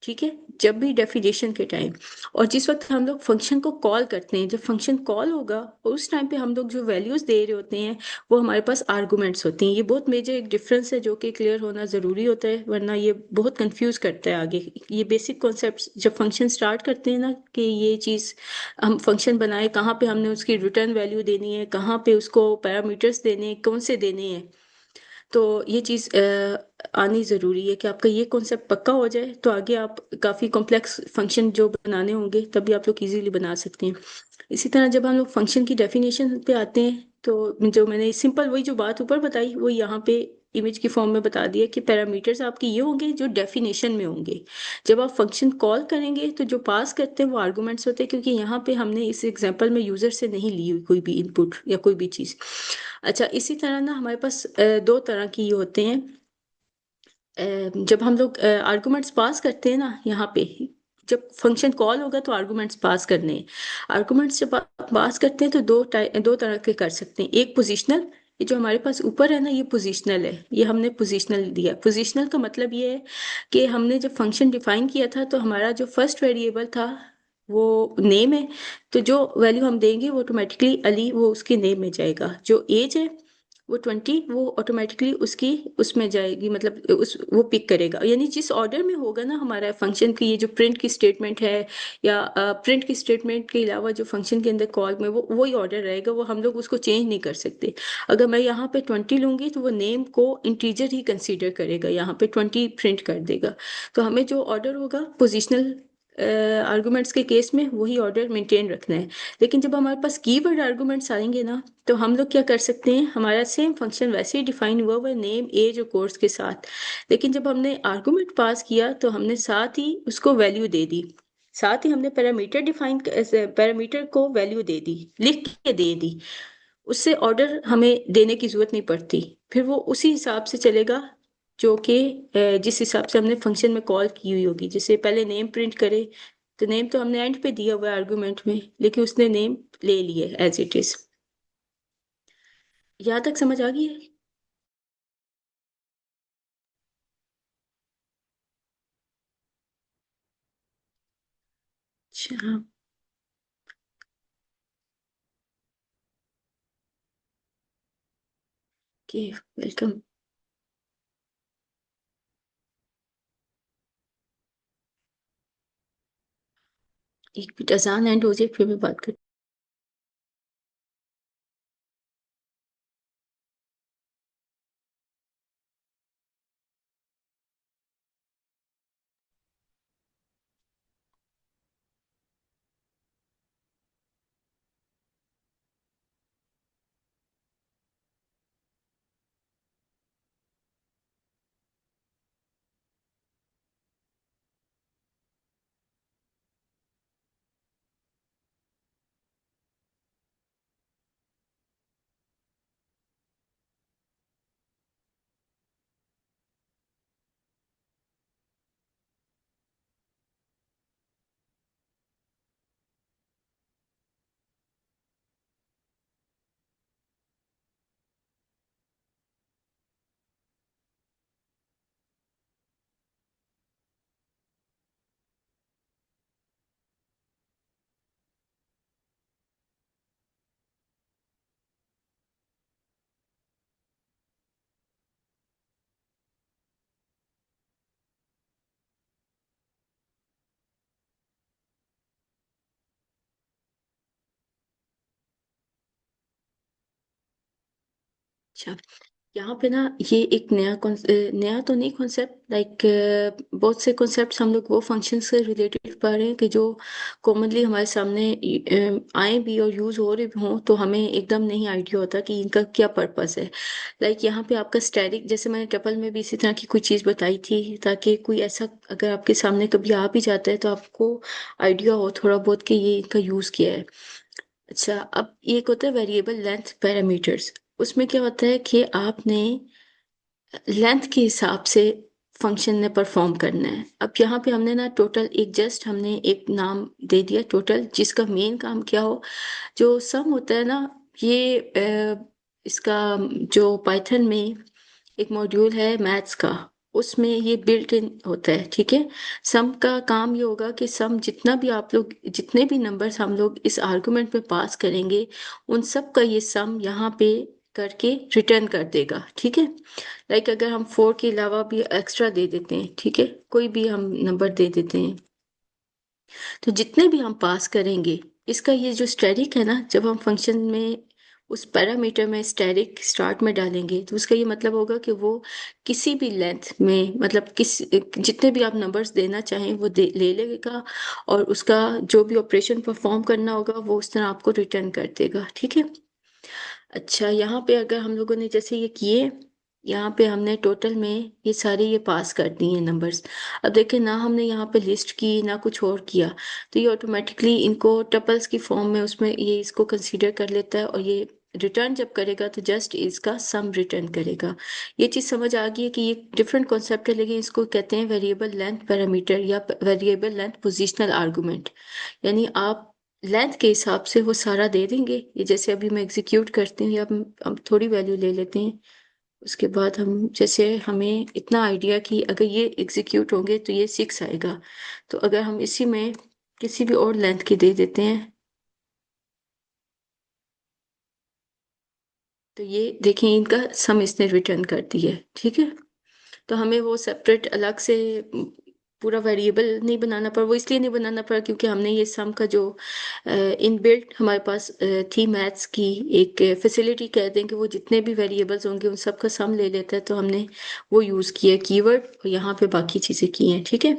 A: ठीक है, जब भी डेफिनेशन के टाइम, और जिस वक्त हम लोग फंक्शन को कॉल करते हैं, जब फंक्शन कॉल होगा उस टाइम पे हम लोग जो वैल्यूज दे रहे होते हैं वो हमारे पास आर्गुमेंट्स होती हैं। ये बहुत मेजर एक डिफरेंस है जो कि क्लियर होना ज़रूरी होता है, वरना ये बहुत कंफ्यूज करता है आगे। ये बेसिक कॉन्सेप्ट जब फंक्शन स्टार्ट करते हैं ना, कि ये चीज़ हम फंक्शन बनाए, कहाँ पे हमने उसकी रिटर्न वैल्यू देनी है, कहाँ पे उसको पैरामीटर्स देने हैं, कौन से देने हैं, तो ये चीज़ आनी ज़रूरी है कि आपका ये कॉन्सेप्ट पक्का हो जाए, तो आगे आप काफ़ी कॉम्प्लेक्स फंक्शन जो बनाने होंगे तभी आप लोग इजीली बना सकते हैं। इसी तरह जब हम लोग फंक्शन की डेफिनेशन पे आते हैं, तो जो मैंने सिंपल वही जो बात ऊपर बताई वो यहाँ पे इमेज की फॉर्म में बता दिया कि पैरामीटर्स आपके ये होंगे जो डेफिनेशन में होंगे। जब आप फंक्शन कॉल करेंगे तो जो पास करते हैं वो आर्गुमेंट्स होते हैं, क्योंकि यहाँ पे हमने इस एग्जांपल में यूजर से नहीं ली हुई कोई भी इनपुट या कोई भी चीज़। अच्छा, इसी तरह ना हमारे पास दो तरह की ये होते हैं। जब हम लोग आर्गुमेंट्स पास करते हैं ना यहाँ पे, जब फंक्शन कॉल होगा तो आर्गुमेंट्स पास करने हैं। आर्गुमेंट्स जब आप पास करते हैं तो दो तरह के कर सकते हैं। एक पोजिशनल, ये जो हमारे पास ऊपर है ना ये पोजिशनल है, ये हमने पोजिशनल दिया। पोजिशनल का मतलब ये है कि हमने जब फंक्शन डिफाइन किया था तो हमारा जो फर्स्ट वेरिएबल था वो नेम है, तो जो वैल्यू हम देंगे वो ऑटोमेटिकली अली वो उसके नेम में जाएगा। जो एज है वो 20 वो ऑटोमेटिकली उसकी उसमें जाएगी, मतलब उस वो पिक करेगा। यानी जिस ऑर्डर में होगा ना हमारा फंक्शन की ये जो प्रिंट की स्टेटमेंट है, या प्रिंट की स्टेटमेंट के अलावा जो फंक्शन के अंदर कॉल में वो वही ऑर्डर रहेगा, वो हम लोग उसको चेंज नहीं कर सकते। अगर मैं यहाँ पे 20 लूंगी तो वो नेम को इंटीजर ही कंसीडर करेगा, यहाँ पे 20 प्रिंट कर देगा। तो हमें जो ऑर्डर होगा पोजिशनल आर्गुमेंट्स के केस में वही ऑर्डर मेंटेन रखना है। लेकिन जब हमारे पास कीवर्ड आर्गुमेंट्स आएंगे ना, तो हम लोग क्या कर सकते हैं, हमारा सेम फंक्शन वैसे ही डिफाइन हुआ हुआ नेम एज और कोर्स के साथ, लेकिन जब हमने आर्गुमेंट पास किया तो हमने साथ ही उसको वैल्यू दे दी, साथ ही हमने पैरामीटर डिफाइन पैरामीटर को वैल्यू दे दी, लिख के दे दी। उससे ऑर्डर हमें देने की जरूरत नहीं पड़ती, फिर वो उसी हिसाब से चलेगा जो कि जिस हिसाब से हमने फंक्शन में कॉल की हुई होगी। जैसे पहले नेम प्रिंट करे, तो नेम तो हमने एंड पे दिया हुआ है आर्गुमेंट में, लेकिन उसने नेम ले लिए एज इट इज। यहाँ तक समझ आ गई है? अच्छा, ओके, वेलकम। एक मिनट अजान एंड हो जाए फिर मैं बात करती अच्छा, यहाँ पे ना ये एक नया तो नहीं कॉन्सेप्ट, लाइक बहुत से कॉन्सेप्ट्स हम लोग वो फंक्शन से रिलेटेड पढ़ रहे हैं कि जो कॉमनली हमारे सामने आए भी और यूज़ हो रहे भी हों, तो हमें एकदम नहीं आइडिया होता कि इनका क्या पर्पस है। लाइक यहाँ पे आपका स्टैटिक, जैसे मैंने टपल में भी इसी तरह की कोई चीज़ बताई थी, ताकि कोई ऐसा अगर आपके सामने कभी आ भी जाता है तो आपको आइडिया हो थोड़ा बहुत कि ये इनका यूज़ क्या है। अच्छा, अब ये एक होता है वेरिएबल लेंथ पैरामीटर्स। उसमें क्या होता है कि आपने लेंथ के हिसाब से फंक्शन ने परफॉर्म करना है। अब यहाँ पे हमने ना टोटल एक जस्ट हमने एक नाम दे दिया टोटल, जिसका मेन काम क्या हो, जो सम होता है ना, ये इसका जो पाइथन में एक मॉड्यूल है मैथ्स का, उसमें ये बिल्ट इन होता है, ठीक है। सम का काम ये होगा कि सम जितना भी आप लोग, जितने भी नंबर्स हम लोग इस आर्गुमेंट में पास करेंगे, उन सब का ये सम यहाँ पे करके रिटर्न कर देगा, ठीक है। लाइक अगर हम 4 के अलावा भी एक्स्ट्रा दे देते हैं, ठीक है, कोई भी हम नंबर दे देते हैं, तो जितने भी हम पास करेंगे, इसका ये जो स्टैटिक है ना, जब हम फंक्शन में उस पैरामीटर में स्टैटिक स्टार्ट में डालेंगे, तो उसका ये मतलब होगा कि वो किसी भी लेंथ में, मतलब किस जितने भी आप नंबर्स देना चाहें वो ले लेगा, और उसका जो भी ऑपरेशन परफॉर्म करना होगा वो उस तरह आपको रिटर्न कर देगा, ठीक है। अच्छा, यहाँ पे अगर हम लोगों ने जैसे ये किए, यहाँ पे हमने टोटल में ये सारे ये पास कर दिए नंबर्स। अब देखें ना, हमने यहाँ पे लिस्ट की ना कुछ और किया, तो ये ऑटोमेटिकली इनको टपल्स की फॉर्म में उसमें ये इसको कंसीडर कर लेता है, और ये रिटर्न जब करेगा तो जस्ट इसका सम रिटर्न करेगा। ये चीज़ समझ आ गई है कि ये डिफरेंट कॉन्सेप्ट है, लेकिन इसको कहते हैं वेरिएबल लेंथ पैरामीटर या वेरिएबल लेंथ पोजिशनल आर्गूमेंट। यानी आप लेंथ के हिसाब से वो सारा दे देंगे। ये जैसे अभी मैं एग्जीक्यूट करती हूँ, या हम थोड़ी वैल्यू ले लेते हैं, उसके बाद हम जैसे हमें इतना आइडिया कि अगर ये एग्जीक्यूट होंगे तो ये 6 आएगा, तो अगर हम इसी में किसी भी और लेंथ के दे देते हैं, तो ये देखिए इनका सम इसने रिटर्न कर दिया है, ठीक है। तो हमें वो सेपरेट अलग से पूरा वेरिएबल नहीं बनाना पड़ा। वो इसलिए नहीं बनाना पड़ा क्योंकि हमने ये सम का जो इनबिल्ट हमारे पास थी मैथ्स की एक फैसिलिटी, कहते हैं कि वो जितने भी वेरिएबल्स होंगे उन सब का सम ले लेता है, तो हमने वो यूज़ किया कीवर्ड, और यहाँ पे बाकी चीज़ें की हैं, ठीक है।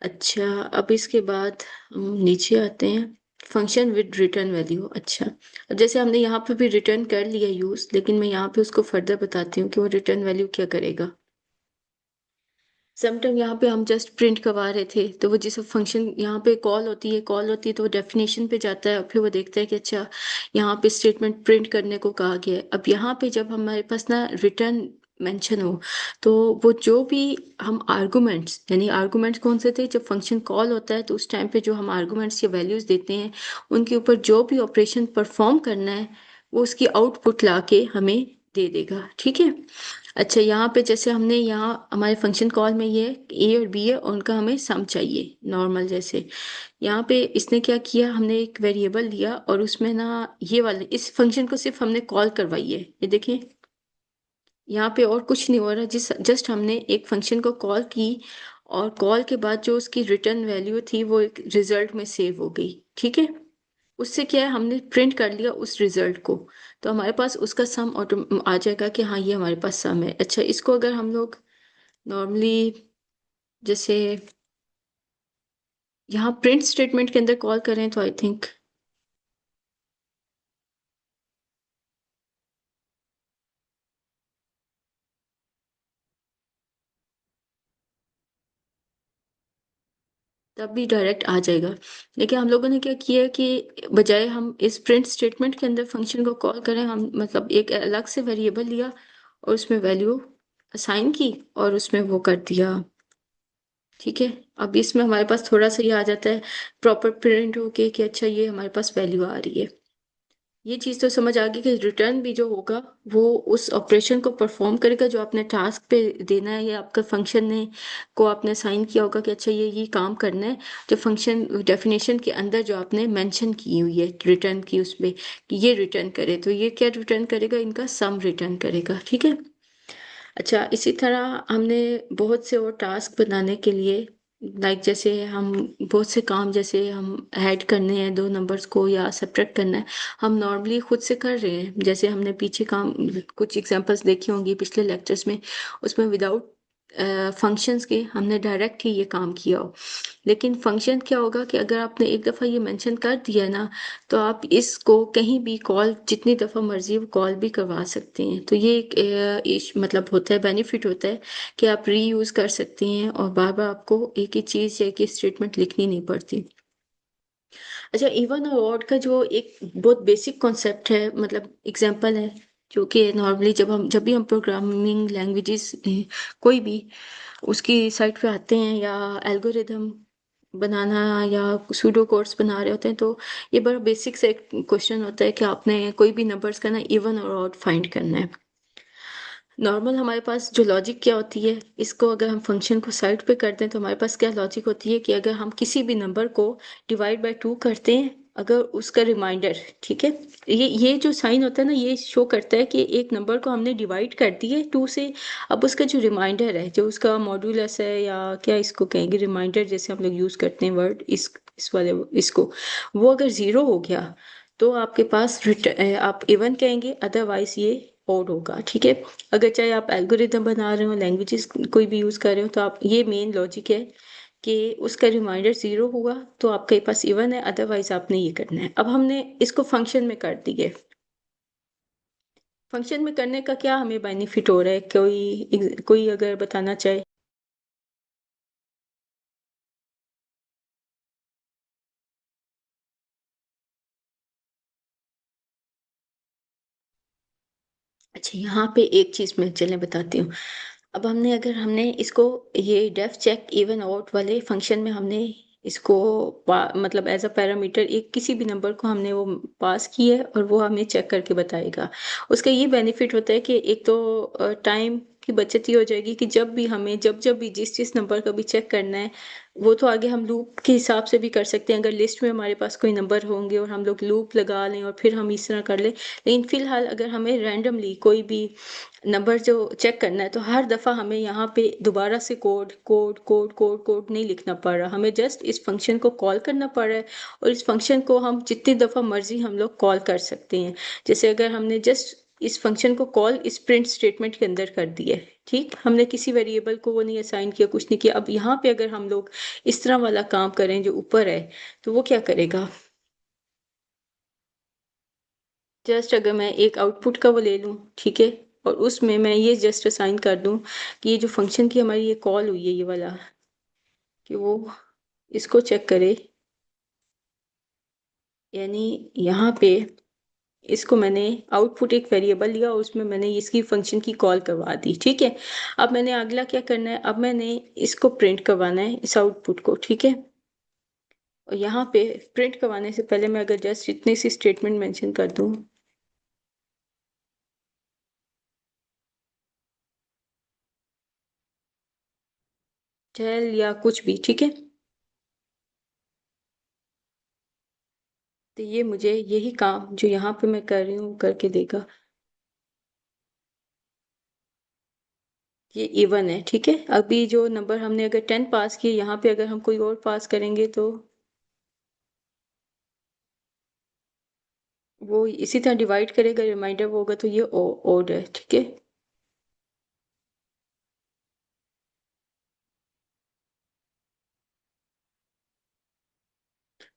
A: अच्छा, अब इसके बाद हम नीचे आते हैं, फंक्शन विद रिटर्न वैल्यू। अच्छा, अब जैसे हमने यहाँ पे भी रिटर्न कर लिया यूज़, लेकिन मैं यहाँ पे उसको फर्दर बताती हूँ कि वो रिटर्न वैल्यू क्या करेगा। समटाइम यहाँ पे हम जस्ट प्रिंट करवा रहे थे, तो वो जिस फंक्शन यहाँ पे कॉल होती है तो वो डेफिनेशन पे जाता है, और फिर वो देखता है कि अच्छा यहाँ पे स्टेटमेंट प्रिंट करने को कहा गया है। अब यहाँ पे जब हमारे पास ना रिटर्न मेंशन हो, तो वो जो भी हम आर्गुमेंट्स, यानी आर्गुमेंट्स कौन से थे, जब फंक्शन कॉल होता है तो उस टाइम पे जो हम आर्गुमेंट्स या वैल्यूज देते हैं, उनके ऊपर जो भी ऑपरेशन परफॉर्म करना है, वो उसकी आउटपुट ला के हमें दे देगा, ठीक है। अच्छा, यहाँ पे जैसे हमने यहाँ हमारे फंक्शन कॉल में ये ए और बी है, और उनका हमें सम चाहिए नॉर्मल जैसे। यहाँ पे इसने क्या किया, हमने एक वेरिएबल लिया और उसमें ना ये वाले इस फंक्शन को सिर्फ हमने कॉल करवाई है, ये देखें, यहाँ पे और कुछ नहीं हो रहा, जिस जस्ट हमने एक फंक्शन को कॉल की, और कॉल के बाद जो उसकी रिटर्न वैल्यू थी वो एक रिजल्ट में सेव हो गई, ठीक है। उससे क्या है, हमने प्रिंट कर लिया उस रिजल्ट को, तो हमारे पास उसका सम ऑटो आ जाएगा कि हाँ ये हमारे पास सम है। अच्छा, इसको अगर हम लोग नॉर्मली जैसे यहाँ प्रिंट स्टेटमेंट के अंदर कॉल करें, तो आई थिंक तब भी डायरेक्ट आ जाएगा। लेकिन हम लोगों ने क्या किया कि बजाय हम इस प्रिंट स्टेटमेंट के अंदर फंक्शन को कॉल करें, हम मतलब एक अलग से वेरिएबल लिया और उसमें वैल्यू असाइन की और उसमें वो कर दिया, ठीक है। अब इसमें हमारे पास थोड़ा सा ये आ जाता है प्रॉपर प्रिंट होके कि अच्छा ये हमारे पास वैल्यू आ रही है। ये चीज़ तो समझ आ गई कि रिटर्न भी जो होगा वो उस ऑपरेशन को परफॉर्म करेगा जो आपने टास्क पे देना है, या आपका फंक्शन ने को आपने असाइन किया होगा कि अच्छा ये काम करना है, जो फंक्शन डेफिनेशन के अंदर जो आपने मेंशन की हुई है रिटर्न की उसमें, कि ये रिटर्न करे, तो ये क्या रिटर्न करेगा, इनका सम रिटर्न करेगा, ठीक है। अच्छा, इसी तरह हमने बहुत से और टास्क बनाने के लिए लाइक जैसे हम बहुत से काम, जैसे हम ऐड करने हैं दो नंबर्स को या सब्ट्रैक्ट करना है, हम नॉर्मली खुद से कर रहे हैं। जैसे हमने पीछे काम कुछ एग्जांपल्स देखी होंगी पिछले लेक्चर्स में, उसमें विदाउट फंक्शंस के हमने डायरेक्ट ही ये काम किया हो। लेकिन फंक्शन क्या होगा कि अगर आपने एक दफ़ा ये मेंशन कर दिया ना, तो आप इसको कहीं भी कॉल जितनी दफ़ा मर्जी वो कॉल भी करवा सकते हैं। तो ये एक मतलब होता है, बेनिफिट होता है कि आप रीयूज़ कर सकते हैं और बार बार आपको एक ही चीज़ या एक ही स्टेटमेंट लिखनी नहीं पड़ती। अच्छा, इवन और ऑड का जो एक बहुत बेसिक कॉन्सेप्ट है, मतलब एग्जांपल है, जो कि नॉर्मली जब भी हम प्रोग्रामिंग लैंग्वेजेस कोई भी उसकी साइट पे आते हैं या एल्गोरिदम बनाना या सूडो कोड्स बना रहे होते हैं, तो ये बड़ा बेसिक से क्वेश्चन होता है कि आपने कोई भी नंबर्स का ना इवन और ऑड फाइंड करना है। नॉर्मल हमारे पास जो लॉजिक क्या होती है, इसको अगर हम फंक्शन को साइड पे कर दें तो हमारे पास क्या लॉजिक होती है कि अगर हम किसी भी नंबर को डिवाइड बाय टू करते हैं, अगर उसका रिमाइंडर, ठीक है, ये जो साइन होता है ना, ये शो करता है कि एक नंबर को हमने डिवाइड कर दिया है टू से। अब उसका जो रिमाइंडर है, जो उसका मॉड्यूलस है या क्या इसको कहेंगे, रिमाइंडर जैसे हम लोग यूज करते हैं वर्ड, इस वाले इसको, वो अगर जीरो हो गया तो आपके पास आप इवन कहेंगे, अदरवाइज ये ओड होगा। ठीक है, अगर चाहे आप एल्गोरिदम बना रहे हो, लैंग्वेजेस कोई भी यूज कर रहे हो, तो आप ये मेन लॉजिक है कि उसका रिमाइंडर जीरो हुआ तो आपके पास इवन है, अदरवाइज आपने ये करना है। अब हमने इसको फंक्शन में कर दिए। फंक्शन में करने का क्या हमें बेनिफिट हो रहा है, कोई कोई अगर बताना चाहे। अच्छा, यहाँ पे एक चीज मैं चलें बताती हूँ। अब हमने इसको, ये डेफ चेक इवन आउट वाले फंक्शन में हमने इसको मतलब एज अ पैरामीटर एक किसी भी नंबर को हमने वो पास किया है और वो हमें चेक करके बताएगा। उसका ये बेनिफिट होता है कि एक तो टाइम की बचत ही हो जाएगी कि जब भी हमें जब भी जिस नंबर का भी चेक करना है, वो तो आगे हम लूप के हिसाब से भी कर सकते हैं। अगर लिस्ट में हमारे पास कोई नंबर होंगे और हम लोग लूप लगा लें और फिर हम इस तरह कर लें, लेकिन फिलहाल अगर हमें रैंडमली कोई भी नंबर जो चेक करना है, तो हर दफ़ा हमें यहाँ पे दोबारा से code code code code code नहीं लिखना पड़ रहा, हमें जस्ट इस फंक्शन को कॉल करना पड़ रहा है। और इस फंक्शन को हम जितनी दफ़ा मर्जी हम लोग कॉल कर सकते हैं। जैसे अगर हमने जस्ट इस फंक्शन को कॉल इस प्रिंट स्टेटमेंट के अंदर कर दिया है, ठीक, हमने किसी वेरिएबल को वो नहीं असाइन किया, कुछ नहीं किया। अब यहाँ पे अगर हम लोग इस तरह वाला काम करें जो ऊपर है, तो वो क्या करेगा, जस्ट अगर मैं एक आउटपुट का वो ले लूँ, ठीक है, और उसमें मैं ये जस्ट असाइन कर दूँ कि ये जो फंक्शन की हमारी ये कॉल हुई है, ये वाला, कि वो इसको चेक करे। यानी यहाँ पे इसको मैंने आउटपुट एक वेरिएबल लिया और उसमें मैंने इसकी फंक्शन की कॉल करवा दी, ठीक है। अब मैंने अगला क्या करना है, अब मैंने इसको प्रिंट करवाना है, इस आउटपुट को, ठीक है। और यहाँ पे प्रिंट करवाने से पहले मैं अगर जस्ट इतनी सी स्टेटमेंट मेंशन कर दूँ, टेल या कुछ भी, ठीक है, तो ये मुझे यही काम जो यहाँ पे मैं कर रही हूँ करके देगा। ये इवन है, ठीक है। अभी जो नंबर हमने अगर 10 पास किए, यहाँ पे अगर हम कोई और पास करेंगे तो वो इसी तरह डिवाइड करेगा, रिमाइंडर वो होगा, तो ये ओड है, ठीक है।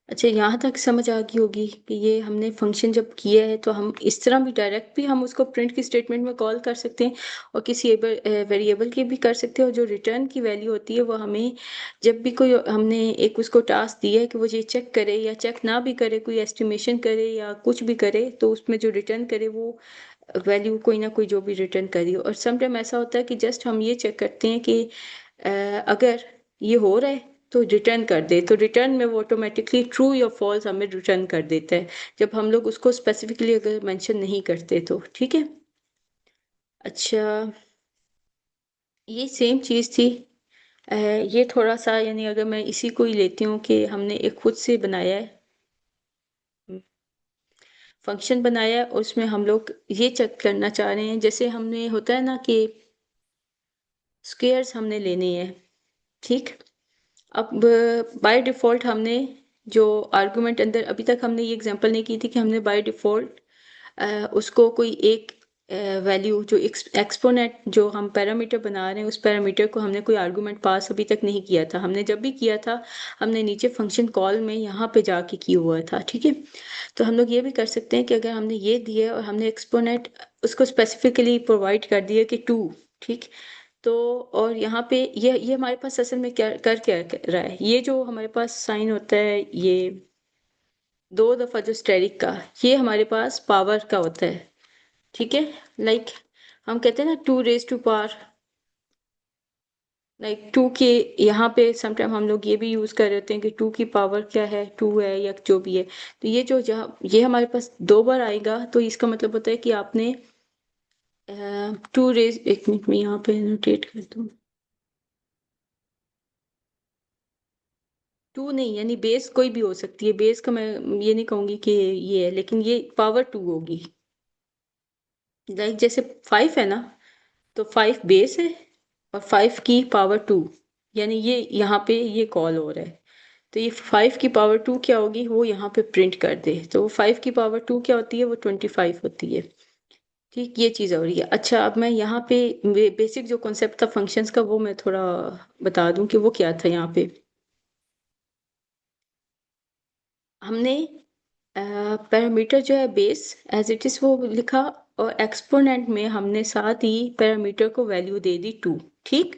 A: अच्छा, यहाँ तक समझ आ गई होगी कि ये हमने फंक्शन जब किया है तो हम इस तरह भी डायरेक्ट भी हम उसको प्रिंट की स्टेटमेंट में कॉल कर सकते हैं और किसी वेरिएबल की भी कर सकते हैं। और जो रिटर्न की वैल्यू होती है वो हमें जब भी कोई हमने एक उसको टास्क दिया है कि वो ये चेक करे या चेक ना भी करे, कोई एस्टिमेशन करे या कुछ भी करे, तो उसमें जो रिटर्न करे वो वैल्यू कोई ना कोई जो भी रिटर्न करी हो। और समटाइम ऐसा होता है कि जस्ट हम ये चेक करते हैं कि अगर ये हो रहा है तो रिटर्न कर दे, तो रिटर्न में वो ऑटोमेटिकली ट्रू या फॉल्स हमें रिटर्न कर देता है, जब हम लोग उसको स्पेसिफिकली अगर मेंशन नहीं करते तो, ठीक है। अच्छा, ये सेम चीज़ थी। ये थोड़ा सा, यानी अगर मैं इसी को ही लेती हूँ कि हमने एक खुद से बनाया है, फंक्शन बनाया है, और उसमें हम लोग ये चेक करना चाह रहे हैं, जैसे हमने होता है ना कि स्क्वेयर्स हमने लेने हैं, ठीक। अब बाय डिफ़ॉल्ट हमने जो आर्गुमेंट अंदर अभी तक हमने ये एग्जांपल नहीं की थी कि हमने बाय डिफ़ॉल्ट उसको कोई एक वैल्यू जो एक्सपोनेंट जो हम पैरामीटर बना रहे हैं उस पैरामीटर को हमने कोई आर्गुमेंट पास अभी तक नहीं किया था। हमने जब भी किया था हमने नीचे फंक्शन कॉल में यहाँ पे जाके किया हुआ था, ठीक है। तो हम लोग ये भी कर सकते हैं कि अगर हमने ये दिया और हमने एक्सपोनेंट उसको स्पेसिफिकली प्रोवाइड कर दिया कि टू, ठीक। तो और यहाँ पे ये हमारे पास असल में क्या कर रहा है, ये जो हमारे पास साइन होता है ये दो दफा जो स्टेरिक का, ये हमारे पास पावर का होता है, ठीक है। लाइक हम कहते हैं ना two raise to power, like two के यहाँ पे समटाइम हम लोग ये भी यूज कर रहे होते हैं कि टू की पावर क्या है, टू है या जो भी है। तो ये जो जहाँ ये हमारे पास दो बार आएगा तो इसका मतलब होता है कि आपने टू रेज, एक मिनट में यहाँ पे नोटेट कर दूँ, टू नहीं यानी बेस कोई भी हो सकती है, बेस का मैं ये नहीं कहूंगी कि ये है, लेकिन ये पावर टू होगी। लाइक जैसे फाइव है ना, तो फाइव बेस है और फाइव की पावर टू, यानी ये यहाँ पे ये कॉल हो रहा है। तो ये फाइव की पावर टू क्या होगी, वो यहाँ पे प्रिंट कर दे, तो फाइव की पावर टू क्या होती है, वो 25 होती है। ठीक, ये चीज़ हो रही है। अच्छा, अब मैं यहाँ पे बेसिक जो कॉन्सेप्ट था फंक्शंस का वो मैं थोड़ा बता दूं कि वो क्या था। यहाँ पे हमने पैरामीटर जो है बेस एज इट इज वो लिखा, और एक्सपोनेंट में हमने साथ ही पैरामीटर को वैल्यू दे दी टू, ठीक।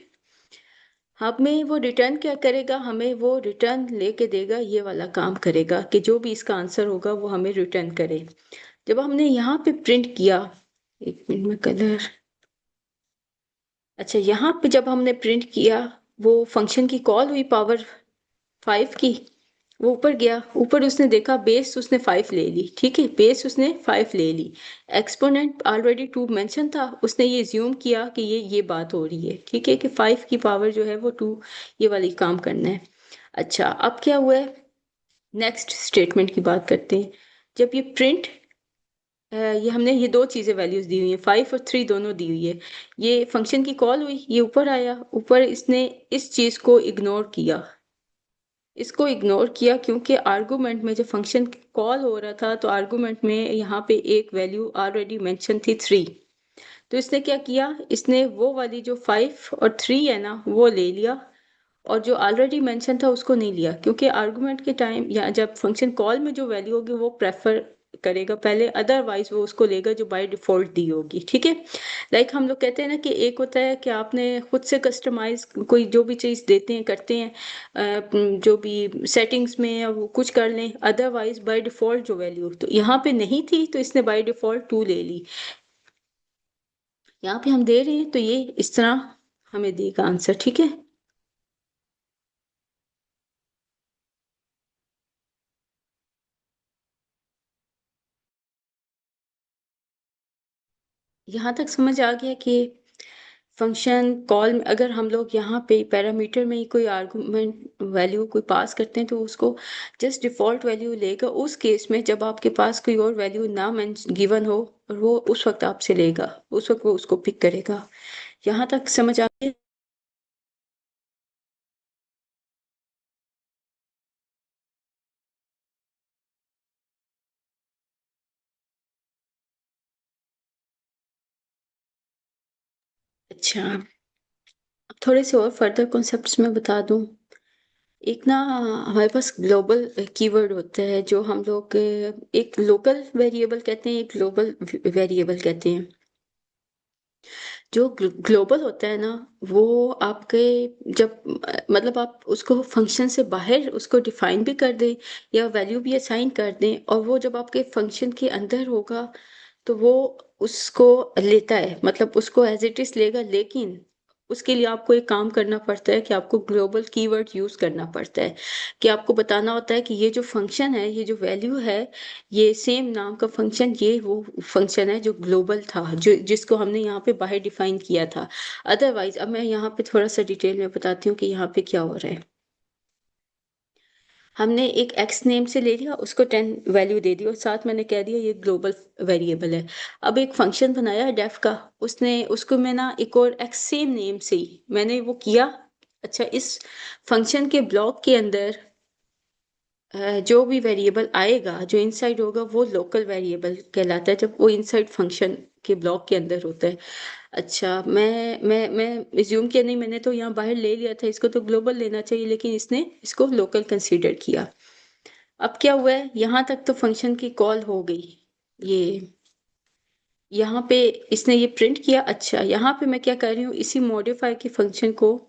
A: हमें वो रिटर्न क्या करेगा, हमें वो रिटर्न लेके देगा, ये वाला काम करेगा कि जो भी इसका आंसर होगा वो हमें रिटर्न करे। जब हमने यहाँ पे प्रिंट किया, एक मिनट में कलर, अच्छा यहाँ पे जब हमने प्रिंट किया, वो फंक्शन की कॉल हुई पावर फाइव की, वो ऊपर गया, ऊपर उसने देखा बेस उसने फाइव ले ली, ठीक है, बेस उसने फाइव ले ली। एक्सपोनेंट ऑलरेडी टू मेंशन था, उसने ये ज्यूम किया कि ये बात हो रही है, ठीक है, कि फाइव की पावर जो है वो टू, ये वाली काम करना है। अच्छा, अब क्या हुआ है, नेक्स्ट स्टेटमेंट की बात करते हैं। जब ये प्रिंट ये हमने ये दो चीजें वैल्यूज दी हुई है, फाइव और थ्री दोनों दी हुई है। ये फंक्शन की कॉल हुई, ये ऊपर आया, ऊपर इसने इस चीज को इग्नोर किया, इसको इग्नोर किया क्योंकि आर्गुमेंट में जब फंक्शन कॉल हो रहा था तो आर्गुमेंट में यहाँ पे एक वैल्यू ऑलरेडी मेंशन थी थ्री। तो इसने क्या किया, इसने वो वाली जो फाइव और थ्री है ना वो ले लिया, और जो ऑलरेडी मेंशन था उसको नहीं लिया, क्योंकि आर्गुमेंट के टाइम या जब फंक्शन कॉल में जो वैल्यू होगी वो प्रेफर करेगा पहले, अदरवाइज वो उसको लेगा जो बाय डिफॉल्ट दी होगी, ठीक है। लाइक हम लोग कहते हैं ना कि एक होता है कि आपने खुद से कस्टमाइज कोई जो भी चीज़ देते हैं करते हैं, जो भी सेटिंग्स में या वो कुछ कर लें, अदरवाइज बाय डिफॉल्ट जो वैल्यू तो यहाँ पे नहीं थी तो इसने बाय डिफॉल्ट टू ले ली। यहाँ पे हम दे रहे हैं तो ये इस तरह हमें देगा आंसर, ठीक है। यहाँ तक समझ आ गया कि फंक्शन कॉल में अगर हम लोग यहाँ पे पैरामीटर में ही कोई आर्गुमेंट वैल्यू कोई पास करते हैं तो उसको जस्ट डिफॉल्ट वैल्यू लेगा उस केस में जब आपके पास कोई और वैल्यू ना गिवन हो, और वो उस वक्त आपसे लेगा, उस वक्त वो उसको पिक करेगा। यहाँ तक समझ आ गया। अच्छा, अब थोड़े से और फर्दर कॉन्सेप्ट्स में बता दूं। एक ना हमारे पास ग्लोबल कीवर्ड होता है जो हम लोग एक लोकल वेरिएबल कहते हैं, एक ग्लोबल वेरिएबल कहते हैं। जो ग्लोबल होता है ना, वो आपके जब मतलब आप उसको फंक्शन से बाहर उसको डिफाइन भी कर दें या वैल्यू भी असाइन कर दें, और वो जब आपके फंक्शन के अंदर होगा तो वो उसको लेता है, मतलब उसको एज इट इज लेगा, लेकिन उसके लिए आपको एक काम करना पड़ता है कि आपको ग्लोबल कीवर्ड यूज करना पड़ता है, कि आपको बताना होता है कि ये जो फंक्शन है, ये जो वैल्यू है, ये सेम नाम का फंक्शन, ये वो फंक्शन है जो ग्लोबल था, जो जिसको हमने यहाँ पे बाहर डिफाइन किया था। अदरवाइज अब मैं यहाँ पे थोड़ा सा डिटेल में बताती हूँ कि यहाँ पे क्या हो रहा है। हमने एक एक्स नेम से ले लिया, उसको 10 वैल्यू दे दी और साथ मैंने कह दिया ये ग्लोबल वेरिएबल है। अब एक फंक्शन बनाया डेफ का, उसने उसको मैं ना एक और एक्स सेम नेम से ही मैंने वो किया, अच्छा, इस फंक्शन के ब्लॉक के अंदर जो भी वेरिएबल आएगा, जो इनसाइड होगा, वो लोकल वेरिएबल कहलाता है जब वो इनसाइड फंक्शन के ब्लॉक के अंदर होता है। अच्छा, मैं एज्यूम किया नहीं, मैंने तो यहाँ बाहर ले लिया था, इसको तो ग्लोबल लेना चाहिए, लेकिन इसने इसको लोकल कंसीडर किया। अब क्या हुआ है, यहाँ तक तो फंक्शन की कॉल हो गई। ये यहाँ पे इसने ये प्रिंट किया। अच्छा, यहाँ पे मैं क्या कर रही हूँ, इसी मॉडिफाई के फंक्शन को,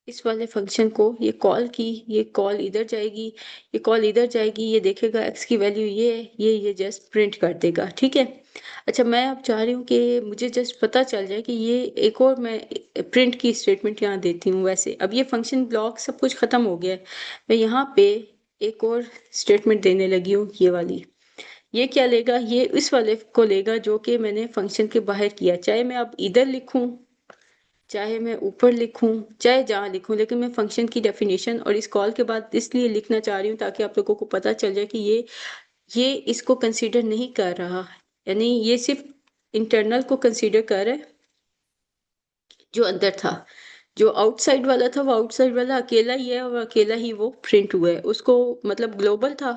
A: इस वाले फंक्शन को ये कॉल की, ये कॉल इधर जाएगी, ये कॉल इधर जाएगी, ये देखेगा एक्स की वैल्यू ये है, ये जस्ट प्रिंट कर देगा। ठीक है। अच्छा, मैं अब चाह रही हूँ कि मुझे जस्ट पता चल जाए कि ये एक और मैं प्रिंट की स्टेटमेंट यहाँ देती हूँ। वैसे अब ये फंक्शन ब्लॉक सब कुछ खत्म हो गया है, मैं यहाँ पे एक और स्टेटमेंट देने लगी हूँ, ये वाली। ये क्या लेगा, ये इस वाले को लेगा जो कि मैंने फंक्शन के बाहर किया, चाहे मैं अब इधर लिखूं, चाहे मैं ऊपर लिखूं, चाहे जहां लिखूं, लेकिन मैं फंक्शन की डेफिनेशन और इस कॉल के बाद इसलिए लिखना चाह रही हूँ ताकि आप लोगों को पता चल जाए कि ये इसको कंसीडर नहीं कर रहा, यानी ये सिर्फ इंटरनल को कंसीडर कर रहा है। जो अंदर था, जो आउटसाइड वाला था, वो आउटसाइड वाला अकेला ही है और अकेला ही वो प्रिंट हुआ है। उसको मतलब ग्लोबल था,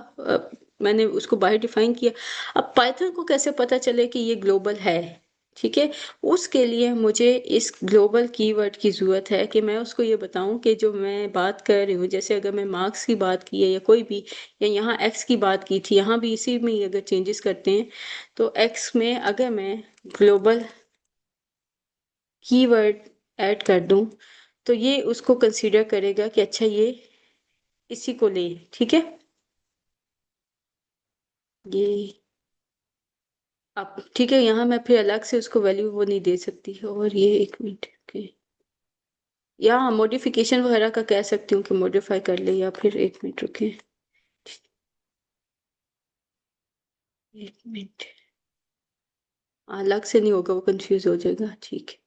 A: मैंने उसको बाहर डिफाइन किया। अब पाइथन को कैसे पता चले कि ये ग्लोबल है? ठीक है, उसके लिए मुझे इस ग्लोबल कीवर्ड की जरूरत है कि मैं उसको ये बताऊं कि जो मैं बात कर रही हूँ, जैसे अगर मैं मार्क्स की बात की है या कोई भी, या यहाँ एक्स की बात की थी, यहाँ भी इसी में ही अगर चेंजेस करते हैं तो एक्स में अगर मैं ग्लोबल कीवर्ड ऐड कर दूं तो ये उसको कंसीडर करेगा कि अच्छा ये इसी को ले। ठीक है, ये आप ठीक है, यहाँ मैं फिर अलग से उसको वैल्यू वो नहीं दे सकती। और ये एक मिनट के, यहाँ मॉडिफिकेशन वगैरह का कह सकती हूँ कि मॉडिफाई कर ले, या फिर एक मिनट रुके, एक मिनट, अलग से नहीं होगा, वो कंफ्यूज हो जाएगा। ठीक है।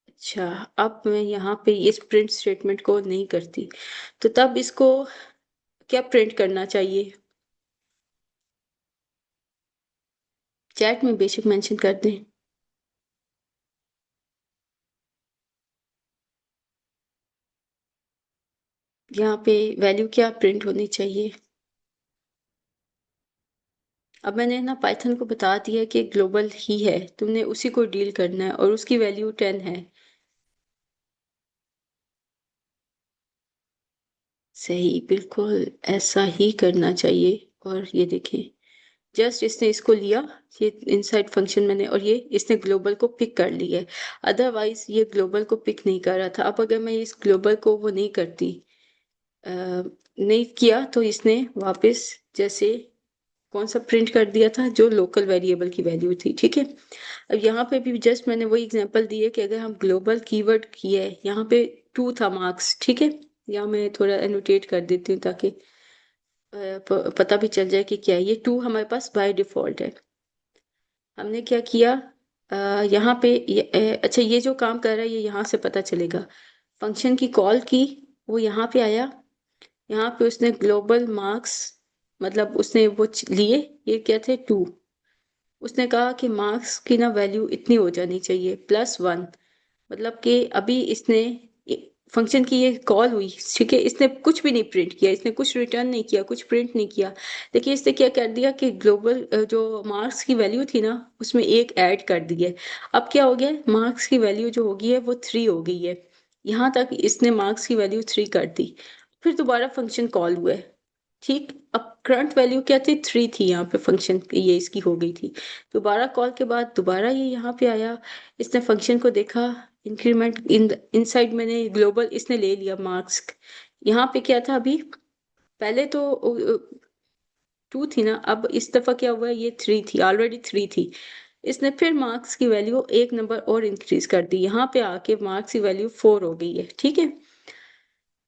A: अच्छा, अब मैं यहाँ पे इस प्रिंट स्टेटमेंट को नहीं करती, तो तब इसको क्या प्रिंट करना चाहिए? चैट में बेशक मेंशन कर दें। यहाँ पे वैल्यू क्या प्रिंट होनी चाहिए? अब मैंने ना पाइथन को बता दिया कि ग्लोबल ही है, तुमने उसी को डील करना है और उसकी वैल्यू 10 है। सही, बिल्कुल ऐसा ही करना चाहिए। और ये देखें, जस्ट इसने इसको लिया, ये इनसाइड फंक्शन मैंने, और ये इसने ग्लोबल को पिक कर लिया है। अदरवाइज ये ग्लोबल को पिक नहीं कर रहा था। अब अगर मैं इस ग्लोबल को वो नहीं करती, नहीं किया, तो इसने वापस जैसे कौन सा प्रिंट कर दिया था, जो लोकल वेरिएबल की वैल्यू थी। ठीक है। अब यहाँ पे भी जस्ट मैंने वही एग्जांपल दी है कि अगर हम ग्लोबल कीवर्ड किए, यहाँ पे 2 था मार्क्स। ठीक है, यहाँ मैं थोड़ा एनोटेट कर देती हूँ ताकि पता भी चल जाए कि क्या है। ये 2 हमारे पास बाय डिफॉल्ट है। हमने क्या किया, यहाँ पे अच्छा, ये जो काम कर रहा है ये यहाँ से पता चलेगा। फंक्शन की कॉल की, वो यहाँ पे आया, यहाँ पे उसने ग्लोबल मार्क्स, मतलब उसने वो लिए, ये क्या थे, 2। उसने कहा कि मार्क्स की ना वैल्यू इतनी हो जानी चाहिए, +1। मतलब कि अभी इसने फंक्शन की ये कॉल हुई, ठीक है, इसने कुछ भी नहीं प्रिंट किया, इसने कुछ रिटर्न नहीं किया, कुछ प्रिंट नहीं किया। देखिए इसने क्या कर दिया कि ग्लोबल जो मार्क्स की वैल्यू थी ना, उसमें एक ऐड कर दी है। अब क्या हो गया, मार्क्स की वैल्यू जो होगी है वो 3 हो गई है। यहाँ तक इसने मार्क्स की वैल्यू 3 कर दी, फिर दोबारा फंक्शन कॉल हुआ है। ठीक, अब करंट वैल्यू क्या थी, 3 थी, यहाँ पे फंक्शन ये इसकी हो गई थी। दोबारा कॉल के बाद दोबारा ये यहाँ पे आया, इसने फंक्शन को देखा, इंक्रीमेंट इनसाइड मैंने ग्लोबल इसने ले लिया मार्क्स। यहाँ पे क्या था अभी, पहले तो 2 थी ना, अब इस दफा क्या हुआ है, ये 3 थी, ऑलरेडी 3 थी। इसने फिर मार्क्स की वैल्यू एक नंबर और इंक्रीज कर दी, यहाँ पे आके मार्क्स की वैल्यू 4 हो गई है। ठीक है,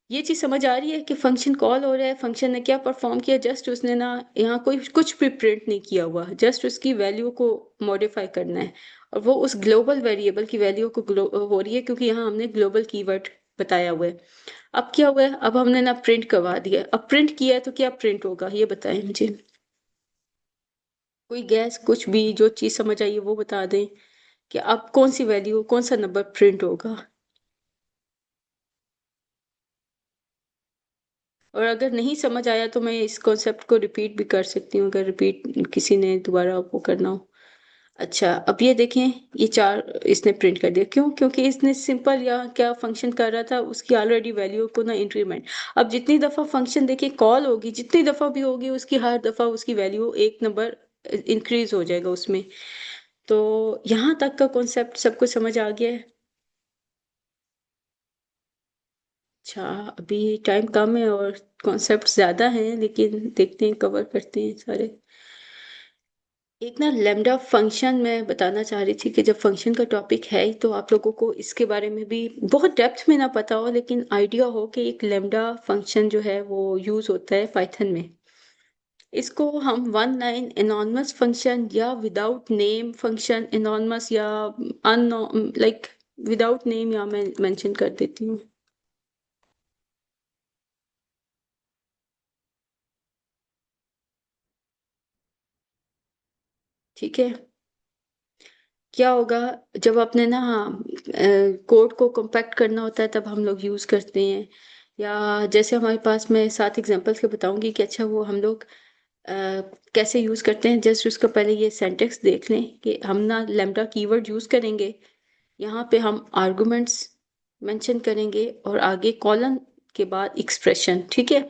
A: ये चीज समझ आ रही है कि फंक्शन कॉल हो रहा है, फंक्शन ने क्या परफॉर्म किया, जस्ट उसने ना यहाँ कोई कुछ भी प्रिंट नहीं किया हुआ, जस्ट उसकी वैल्यू को मॉडिफाई करना है। और वो उस ग्लोबल वेरिएबल की वैल्यू को हो रही है, क्योंकि यहाँ हमने ग्लोबल कीवर्ड बताया हुआ है। अब क्या हुआ है, अब हमने ना प्रिंट करवा दिया है। अब प्रिंट किया है तो क्या प्रिंट होगा, ये बताएं मुझे। कोई गैस, कुछ भी जो चीज समझ आई है वो बता दें कि अब कौन सी वैल्यू, कौन सा नंबर प्रिंट होगा। और अगर नहीं समझ आया तो मैं इस कॉन्सेप्ट को रिपीट भी कर सकती हूँ, अगर रिपीट किसी ने दोबारा वो करना हो। अच्छा, अब ये देखें, ये 4 इसने प्रिंट कर दिया। क्यों? क्योंकि इसने सिंपल या क्या फंक्शन कर रहा था, उसकी ऑलरेडी वैल्यू को ना इंक्रीमेंट। अब जितनी दफ़ा फंक्शन देखिए कॉल होगी, जितनी दफ़ा भी होगी, उसकी हर दफ़ा उसकी वैल्यू 1 नंबर इंक्रीज हो जाएगा उसमें। तो यहाँ तक का कॉन्सेप्ट सबको समझ आ गया है? अच्छा, अभी टाइम कम है और कॉन्सेप्ट ज़्यादा हैं, लेकिन देखते हैं, कवर करते हैं सारे। एक ना लैम्डा फंक्शन मैं बताना चाह रही थी कि जब फंक्शन का टॉपिक है ही, तो आप लोगों को इसके बारे में भी बहुत डेप्थ में ना पता हो, लेकिन आइडिया हो कि एक लैम्डा फंक्शन जो है वो यूज़ होता है पाइथन में। इसको हम वन लाइन एनॉनमस फंक्शन या विदाउट नेम फंक्शन, एनॉनमस या अन लाइक विदाउट नेम या मैं मेंशन कर देती हूँ। ठीक है। क्या होगा, जब आपने ना कोड को कंपैक्ट करना होता है तब हम लोग यूज़ करते हैं। या जैसे हमारे पास, मैं 7 एग्जांपल्स के बताऊंगी कि अच्छा वो हम लोग कैसे यूज़ करते हैं। जस्ट उसका पहले ये सिंटैक्स देख लें कि हम ना लैम्डा कीवर्ड यूज़ करेंगे। यहाँ पे हम आर्गुमेंट्स मेंशन करेंगे और आगे कॉलन के बाद एक्सप्रेशन। ठीक है।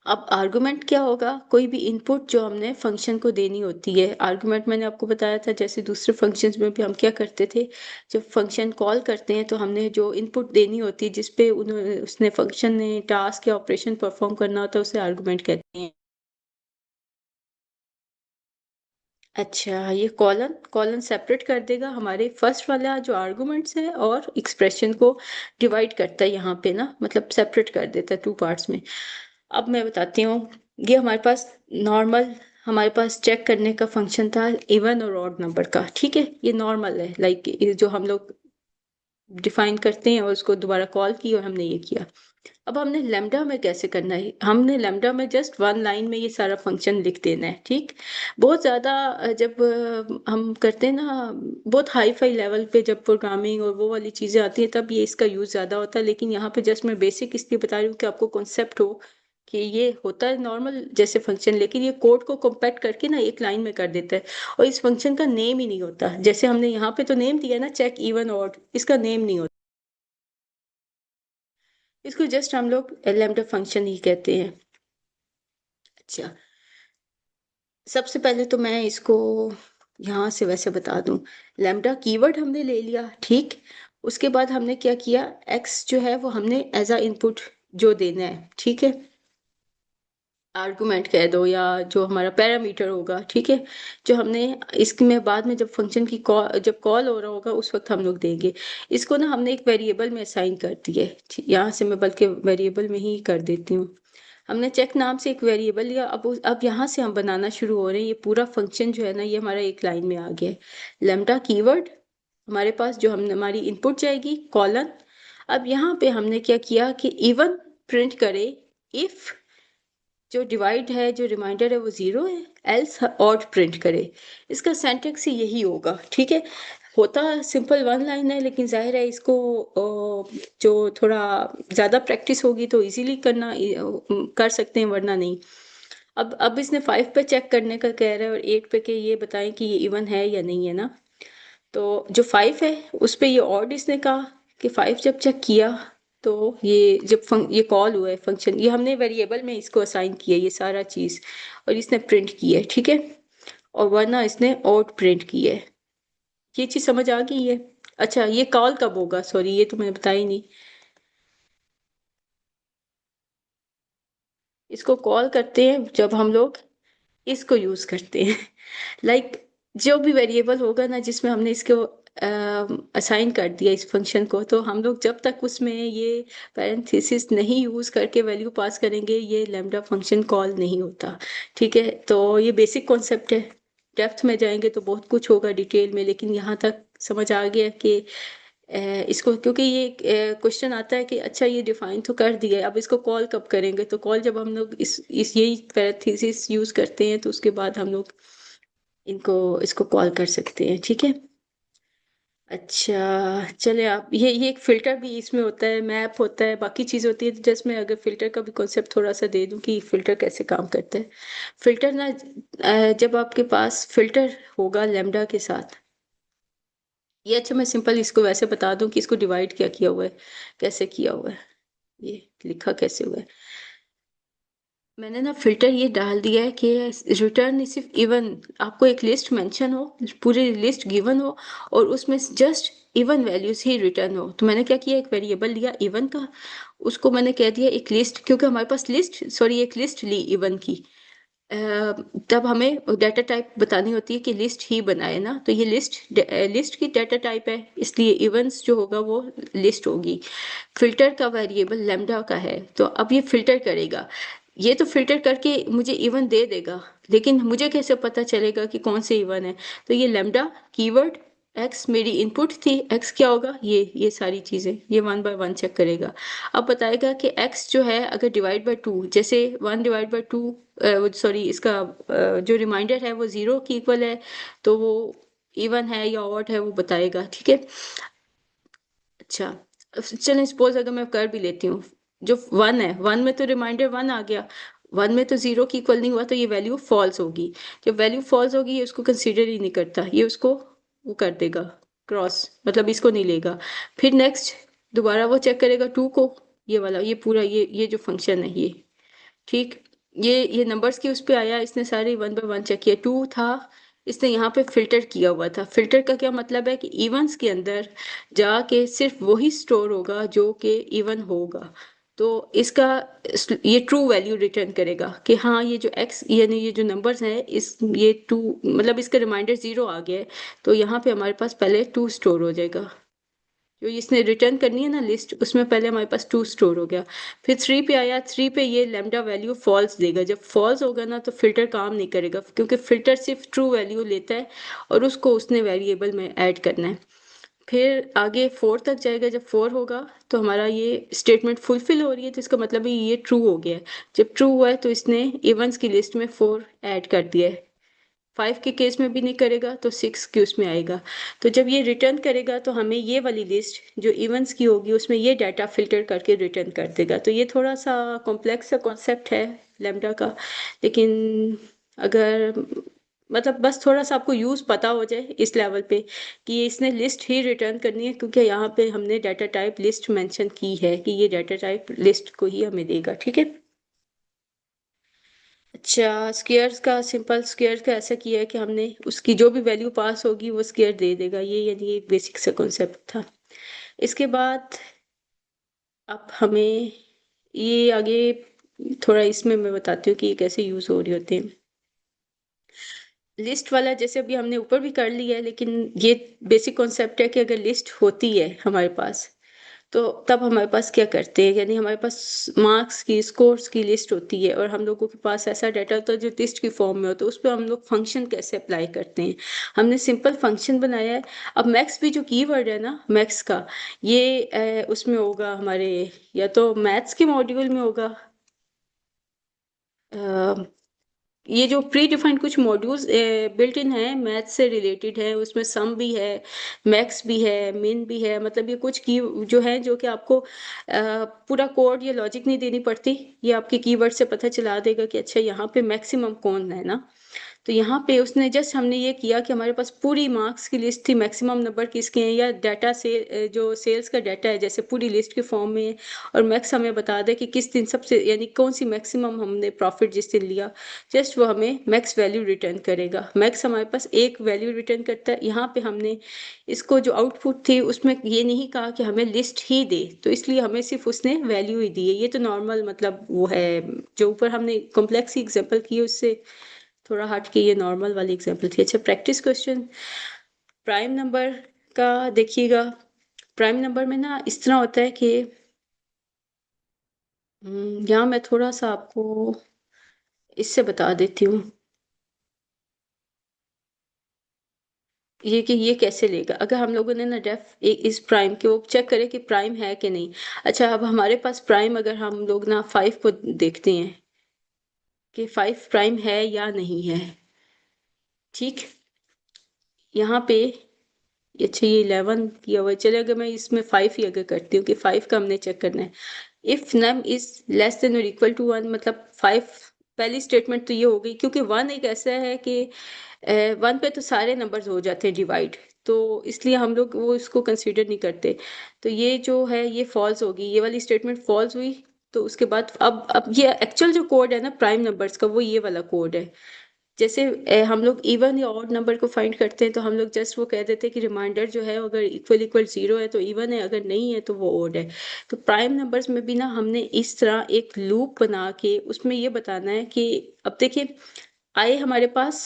A: अब आर्गुमेंट क्या होगा, कोई भी इनपुट जो हमने फंक्शन को देनी होती है। आर्गुमेंट मैंने आपको बताया था, जैसे दूसरे फंक्शंस में भी हम क्या करते थे, जब फंक्शन कॉल करते हैं तो हमने जो इनपुट देनी होती है, जिसपे उन्होंने उसने फंक्शन ने टास्क या ऑपरेशन परफॉर्म करना होता है, उसे आर्गुमेंट कहते हैं। अच्छा, ये कॉलन कॉलन सेपरेट कर देगा हमारे फर्स्ट वाला जो आर्गुमेंट्स है और एक्सप्रेशन को डिवाइड करता है यहाँ पे ना, मतलब सेपरेट कर देता है 2 पार्ट्स में। अब मैं बताती हूँ, ये हमारे पास नॉर्मल, हमारे पास चेक करने का फंक्शन था इवन और ऑड नंबर का। ठीक है, ये नॉर्मल है, लाइक जो हम लोग डिफाइन करते हैं और उसको दोबारा कॉल की और हमने ये किया। अब हमने लैम्डा में कैसे करना है, हमने लैम्डा में जस्ट 1 लाइन में ये सारा फंक्शन लिख देना है। ठीक। बहुत ज़्यादा जब हम करते हैं ना, बहुत हाई फाई लेवल पे जब प्रोग्रामिंग और वो वाली चीज़ें आती हैं, तब ये इसका यूज़ ज़्यादा होता है। लेकिन यहाँ पे जस्ट मैं बेसिक इसलिए बता रही हूँ कि आपको कॉन्सेप्ट हो कि ये होता है नॉर्मल जैसे फंक्शन, लेकिन ये कोड को कॉम्पैक्ट करके ना एक लाइन में कर देता है। और इस फंक्शन का नेम ही नहीं होता, जैसे हमने यहाँ पे तो नेम दिया ना, चेक इवन ऑड, इसका नेम नहीं होता। इसको जस्ट हम लोग लैम्डा फंक्शन ही कहते हैं। अच्छा, सबसे पहले तो मैं इसको यहाँ से वैसे बता दूं, लैम्डा कीवर्ड हमने ले लिया। ठीक। उसके बाद हमने क्या किया, एक्स जो है वो हमने एज अ इनपुट जो देना है। ठीक है, आर्गुमेंट कह दो या जो हमारा पैरामीटर होगा। ठीक है, जो हमने इसमें बाद में जब फंक्शन की कॉल, जब कॉल हो रहा होगा उस वक्त हम लोग देंगे। इसको ना हमने एक वेरिएबल में असाइन कर दिया है। यहाँ से मैं बल्कि वेरिएबल में ही कर देती हूँ। हमने चेक नाम से एक वेरिएबल लिया। अब यहाँ से हम बनाना शुरू हो रहे हैं। ये पूरा फंक्शन जो है ना, ये हमारा एक लाइन में आ गया है। लैम्डा कीवर्ड हमारे पास, जो हम हमारी इनपुट जाएगी कॉलन। अब यहाँ पे हमने क्या किया कि इवन प्रिंट करे इफ जो डिवाइड है, जो रिमाइंडर है वो 0 है, एल्स ऑड प्रिंट करे। इसका सिंटैक्स ही यही होगा। ठीक है, होता सिंपल 1 लाइन है, लेकिन जाहिर है इसको जो थोड़ा ज़्यादा प्रैक्टिस होगी तो इजीली करना कर सकते हैं, वरना नहीं। अब इसने 5 पे चेक करने का कह रहा है और 8 पे के ये बताएं कि ये इवन है या नहीं है ना। तो जो 5 है उस पे ये ऑड इसने कहा कि 5 जब चेक किया तो ये जब ये कॉल हुआ है फंक्शन, ये हमने वेरिएबल में इसको असाइन किया ये सारा चीज़, और इसने प्रिंट किया है। ठीक है, और वरना इसने ऑड प्रिंट किया है। ये चीज़ समझ आ गई है? अच्छा, ये कॉल कब होगा, सॉरी ये तो मैंने बताया ही नहीं। इसको कॉल करते हैं जब हम लोग इसको यूज करते हैं। लाइक जो भी वेरिएबल होगा ना जिसमें हमने इसको असाइन कर दिया इस फंक्शन को, तो हम लोग जब तक उसमें ये पैरेंथेसिस नहीं यूज करके वैल्यू पास करेंगे, ये लैम्डा फंक्शन कॉल नहीं होता। ठीक है, तो ये बेसिक कॉन्सेप्ट है। डेप्थ में जाएंगे तो बहुत कुछ होगा डिटेल में, लेकिन यहाँ तक समझ आ गया कि इसको, क्योंकि ये क्वेश्चन आता है कि अच्छा ये डिफाइन तो कर दिया है, अब इसको कॉल कब करेंगे। तो कॉल जब हम लोग इस यही पैरेंथेसिस यूज करते हैं, तो उसके बाद हम लोग इनको इसको कॉल कर सकते हैं। ठीक है। अच्छा चले, आप ये एक फिल्टर भी इसमें होता है, मैप होता है, बाकी चीज़ होती है। तो जस्ट मैं अगर फिल्टर का भी कॉन्सेप्ट थोड़ा सा दे दूं कि फिल्टर कैसे काम करता है। फिल्टर ना, जब आपके पास फिल्टर होगा लेमडा के साथ, ये अच्छा मैं सिंपल इसको वैसे बता दूं कि इसको डिवाइड क्या किया हुआ है, कैसे किया हुआ है, ये लिखा कैसे हुआ है। मैंने ना फिल्टर ये डाल दिया है कि रिटर्न सिर्फ इवन, आपको एक लिस्ट मेंशन हो, पूरी लिस्ट गिवन हो, और उसमें जस्ट इवन वैल्यूज ही रिटर्न हो। तो मैंने क्या किया, एक वेरिएबल लिया इवन का, उसको मैंने कह दिया एक लिस्ट, क्योंकि हमारे पास लिस्ट, सॉरी एक लिस्ट ली इवन की। अ, तब हमें डाटा टाइप बतानी होती है कि लिस्ट ही बनाए ना, तो ये लिस्ट की डाटा टाइप है, इसलिए इवेंट्स जो होगा वो लिस्ट होगी। फिल्टर का वेरिएबल लेमडा का है, तो अब ये फिल्टर करेगा। ये तो फिल्टर करके मुझे इवन दे देगा, लेकिन मुझे कैसे पता चलेगा कि कौन से इवन है। तो ये लेमडा कीवर्ड एक्स मेरी इनपुट थी, एक्स क्या होगा, ये सारी चीजें ये वन बाय वन चेक करेगा। अब बताएगा कि एक्स जो है अगर डिवाइड बाय टू, जैसे one divide by two, sorry इसका जो रिमाइंडर है वो जीरो की इक्वल है, तो वो इवन है या ऑड है वो बताएगा, ठीक है। अच्छा, अब चलें सपोज अगर मैं कर भी लेती हूँ, जो वन है, वन में तो रिमाइंडर वन आ गया, वन में तो जीरो की इक्वल नहीं हुआ, तो ये वैल्यू फॉल्स होगी। जब वैल्यू फॉल्स होगी ये उसको कंसीडर ही नहीं करता, ये उसको वो कर देगा क्रॉस, मतलब इसको नहीं लेगा। फिर नेक्स्ट दोबारा वो चेक करेगा टू को, ये वाला, ये पूरा, ये जो फंक्शन है ये, ठीक। ये नंबर्स की उस पे आया, इसने सारे वन बाय वन चेक किया, टू था, इसने यहाँ पे फिल्टर किया हुआ था। फिल्टर का क्या मतलब है कि इवन्स के अंदर जाके सिर्फ वही स्टोर होगा जो कि इवन होगा। तो इसका ये ट्रू वैल्यू रिटर्न करेगा कि हाँ ये जो एक्स यानी ये जो नंबर्स हैं, इस ये टू, मतलब इसका रिमाइंडर जीरो आ गया है, तो यहाँ पे हमारे पास पहले टू स्टोर हो जाएगा। जो इसने रिटर्न करनी है ना लिस्ट, उसमें पहले हमारे पास टू स्टोर हो गया। फिर थ्री पे आया, थ्री पे ये लेमडा वैल्यू फॉल्स देगा। जब फॉल्स होगा ना तो फिल्टर काम नहीं करेगा, क्योंकि फिल्टर सिर्फ ट्रू वैल्यू लेता है और उसको उसने वेरिएबल में ऐड करना है। फिर आगे फोर तक जाएगा, जब फोर होगा तो हमारा ये स्टेटमेंट फुलफिल हो रही है, तो इसका मतलब है ये ट्रू हो गया है। जब ट्रू हुआ है तो इसने इवंस की लिस्ट में फोर ऐड कर दिया है। फाइव के केस में भी नहीं करेगा तो सिक्स के उसमें आएगा। तो जब ये रिटर्न करेगा तो हमें ये वाली लिस्ट जो इवेंट्स की होगी उसमें ये डाटा फिल्टर करके रिटर्न कर देगा। तो ये थोड़ा सा कॉम्प्लेक्स सा कॉन्सेप्ट है लेमडा का, लेकिन अगर मतलब बस थोड़ा सा आपको यूज पता हो जाए इस लेवल पे कि ये इसने लिस्ट ही रिटर्न करनी है, क्योंकि यहाँ पे हमने डाटा टाइप लिस्ट मेंशन की है कि ये डाटा टाइप लिस्ट को ही हमें देगा, ठीक है। अच्छा, स्क्वेयर्स का, सिंपल स्क्वेयर का ऐसा किया है कि हमने उसकी जो भी वैल्यू पास होगी वो स्क्वेयर दे देगा, ये यानी एक बेसिक सा कॉन्सेप्ट था। इसके बाद अब हमें ये आगे थोड़ा इसमें मैं बताती हूँ कि ये कैसे यूज हो रही होती है। लिस्ट वाला जैसे अभी हमने ऊपर भी कर लिया है, लेकिन ये बेसिक कॉन्सेप्ट है कि अगर लिस्ट होती है हमारे पास, तो तब हमारे पास क्या करते हैं, यानी हमारे पास मार्क्स की, स्कोर्स की लिस्ट होती है और हम लोगों के पास ऐसा डाटा होता है जो लिस्ट की फॉर्म में होता है, उस पर हम लोग फंक्शन कैसे अप्लाई करते हैं। हमने सिंपल फंक्शन बनाया है। अब मैक्स भी जो कीवर्ड है ना मैक्स का, ये उसमें होगा हमारे, या तो मैथ्स के मॉड्यूल में होगा, ये जो प्री डिफाइंड कुछ मॉड्यूल्स बिल्ट इन है मैथ से रिलेटेड है, उसमें सम भी है, मैक्स भी है, मिन भी है, मतलब ये कुछ की जो है जो कि आपको पूरा कोड या लॉजिक नहीं देनी पड़ती, ये आपके कीवर्ड से पता चला देगा कि अच्छा यहाँ पे मैक्सिमम कौन है ना। तो यहाँ पे उसने जस्ट हमने ये किया कि हमारे पास पूरी मार्क्स की लिस्ट थी, मैक्सिमम नंबर किसके हैं, या डाटा से जो सेल्स का डाटा है जैसे पूरी लिस्ट के फॉर्म में है, और मैक्स हमें बता दे कि किस दिन सबसे, यानी कौन सी मैक्सिमम हमने प्रॉफिट जिस दिन लिया, जस्ट वो हमें मैक्स वैल्यू रिटर्न करेगा। मैक्स हमारे पास एक वैल्यू रिटर्न करता है। यहाँ पे हमने इसको जो आउटपुट थी उसमें ये नहीं कहा कि हमें लिस्ट ही दे, तो इसलिए हमें सिर्फ उसने वैल्यू ही दी है। ये तो नॉर्मल मतलब वो है, जो ऊपर हमने कॉम्प्लेक्स एग्जांपल की उससे थोड़ा हट के ये नॉर्मल वाली एग्जांपल थी। अच्छा, प्रैक्टिस क्वेश्चन प्राइम नंबर का देखिएगा। प्राइम नंबर में ना इस तरह होता है कि यहाँ मैं थोड़ा सा आपको इससे बता देती हूँ, ये कि ये कैसे लेगा। अगर हम लोगों ने ना डेफ एक इस प्राइम के वो चेक करें कि प्राइम है कि नहीं। अच्छा, अब हमारे पास प्राइम अगर हम लोग ना फाइव को देखते हैं कि फाइव प्राइम है या नहीं है, ठीक। यहाँ पे अच्छा ये 11 किया हुआ है। चलिए अगर मैं इसमें 5 ही अगर करती हूँ कि 5 का हमने चेक करना है। If num is less than और इक्वल टू 1, मतलब 5। पहली स्टेटमेंट तो ये हो गई, क्योंकि 1 एक ऐसा है कि 1 पे तो सारे नंबर्स हो जाते हैं डिवाइड, तो इसलिए हम लोग वो इसको कंसीडर नहीं करते। तो ये जो है ये फॉल्स होगी, ये वाली स्टेटमेंट फॉल्स हुई। तो उसके बाद अब ये एक्चुअल जो कोड है ना प्राइम नंबर्स का, वो ये वाला कोड है। जैसे हम लोग इवन या ऑड नंबर को फाइंड करते हैं तो हम लोग जस्ट वो कह देते हैं कि रिमाइंडर जो है अगर इक्वल इक्वल जीरो है तो इवन है, अगर नहीं है तो वो ओड है। तो प्राइम नंबर्स में भी ना हमने इस तरह एक लूप बना के उसमें ये बताना है कि अब देखिए आए हमारे पास,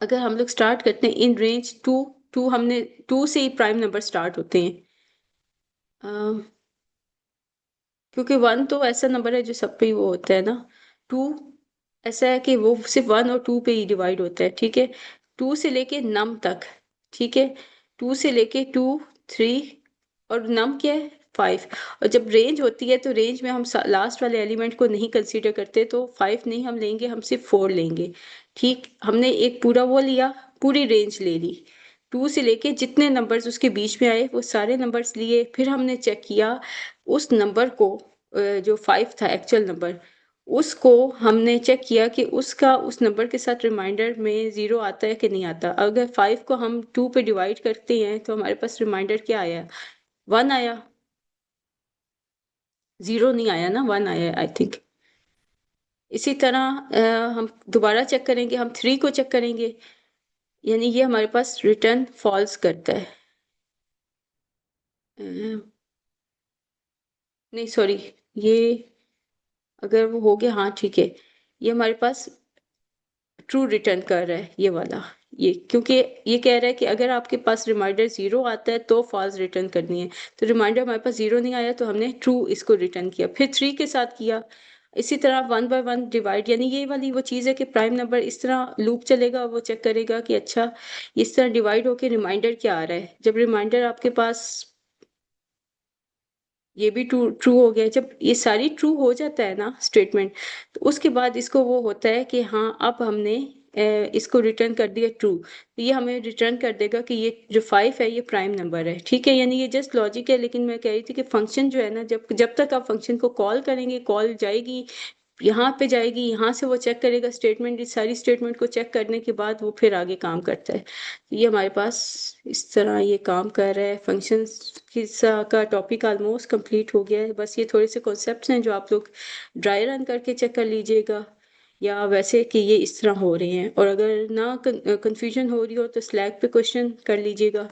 A: अगर हम लोग स्टार्ट करते हैं इन रेंज टू, टू हमने टू से ही प्राइम नंबर स्टार्ट होते हैं। क्योंकि 1 तो ऐसा नंबर है जो सब पे ही वो होता है ना। 2 ऐसा है कि वो सिर्फ 1 और 2 पे ही डिवाइड होता है, ठीक है। 2 से लेके नम तक, ठीक है। 2 से लेके 2, 3, और नम क्या है 5। और जब रेंज होती है तो रेंज में हम लास्ट वाले एलिमेंट को नहीं कंसीडर करते, तो 5 नहीं हम लेंगे, हम सिर्फ 4 लेंगे। ठीक, हमने एक पूरा वो लिया, पूरी रेंज ले ली। 2 से लेके जितने नंबर्स उसके बीच में आए वो सारे नंबर्स लिए, फिर हमने चेक किया उस नंबर को, जो 5 था एक्चुअल नंबर, उसको हमने चेक किया कि उसका उस नंबर के साथ रिमाइंडर में जीरो आता है कि नहीं आता। अगर 5 को हम 2 पे डिवाइड करते हैं तो हमारे पास रिमाइंडर क्या आया, 1 आया। जीरो नहीं आया ना, 1 आया आई थिंक। इसी तरह हम दोबारा चेक करेंगे, हम 3 को चेक करेंगे, यानी ये हमारे पास रिटर्न फॉल्स करता है। अ, नहीं सॉरी, ये अगर वो हो गया, हाँ ठीक है, ये हमारे पास ट्रू रिटर्न कर रहा है ये वाला। ये क्योंकि ये कह रहा है कि अगर आपके पास रिमाइंडर जीरो आता है तो फॉल्स रिटर्न करनी है। तो रिमाइंडर हमारे पास जीरो नहीं आया तो हमने ट्रू इसको रिटर्न किया, फिर 3 के साथ किया। इसी तरह 1 बाय 1 डिवाइड, यानी ये वाली वो चीज़ है कि प्राइम नंबर इस तरह लूप चलेगा, वो चेक करेगा कि अच्छा इस तरह डिवाइड होके रिमाइंडर क्या आ रहा है। जब रिमाइंडर आपके पास ये भी ट्रू ट्रू हो गया, जब ये सारी ट्रू हो जाता है ना स्टेटमेंट, तो उसके बाद इसको वो होता है कि हाँ अब हमने इसको रिटर्न कर दिया ट्रू, तो ये हमें रिटर्न कर देगा कि ये जो 5 है ये प्राइम नंबर है, ठीक है। यानी ये जस्ट लॉजिक है, लेकिन मैं कह रही थी कि फंक्शन जो है ना, जब जब तक आप फंक्शन को कॉल करेंगे, कॉल जाएगी यहाँ पे जाएगी, यहाँ से वो चेक करेगा स्टेटमेंट, इस सारी स्टेटमेंट को चेक करने के बाद वो फिर आगे काम करता है। तो ये हमारे पास इस तरह ये काम कर रहा है। फंक्शंस का टॉपिक ऑलमोस्ट कंप्लीट हो गया है, बस ये थोड़े से कॉन्सेप्ट्स हैं जो आप लोग ड्राई रन करके चेक कर लीजिएगा, या वैसे कि ये इस तरह हो रहे हैं। और अगर ना कंफ्यूजन हो रही हो तो स्लैक पे क्वेश्चन कर लीजिएगा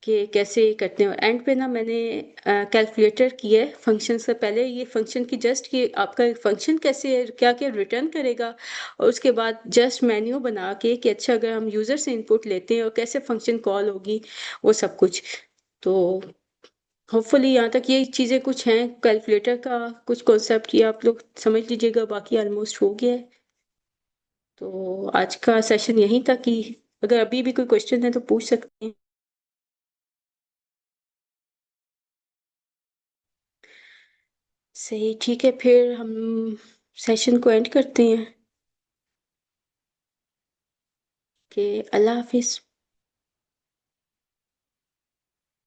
A: कि कैसे करते हैं। एंड पे ना मैंने कैलकुलेटर किया है फंक्शन से पहले, ये फंक्शन की जस्ट कि आपका फंक्शन कैसे क्या क्या रिटर्न करेगा, और उसके बाद जस्ट मेन्यू बना के कि अच्छा अगर हम यूज़र से इनपुट लेते हैं और कैसे फंक्शन कॉल होगी, वो सब कुछ। तो होपफुली यहाँ तक ये चीज़ें कुछ हैं कैलकुलेटर का कुछ कॉन्सेप्ट, ये आप लोग समझ लीजिएगा, बाकी ऑलमोस्ट हो गया है। तो आज का सेशन यहीं तक ही, अगर अभी भी कोई क्वेश्चन है तो पूछ सकते हैं। सही, ठीक है, फिर हम सेशन को एंड करते हैं कि अल्लाह हाफिज।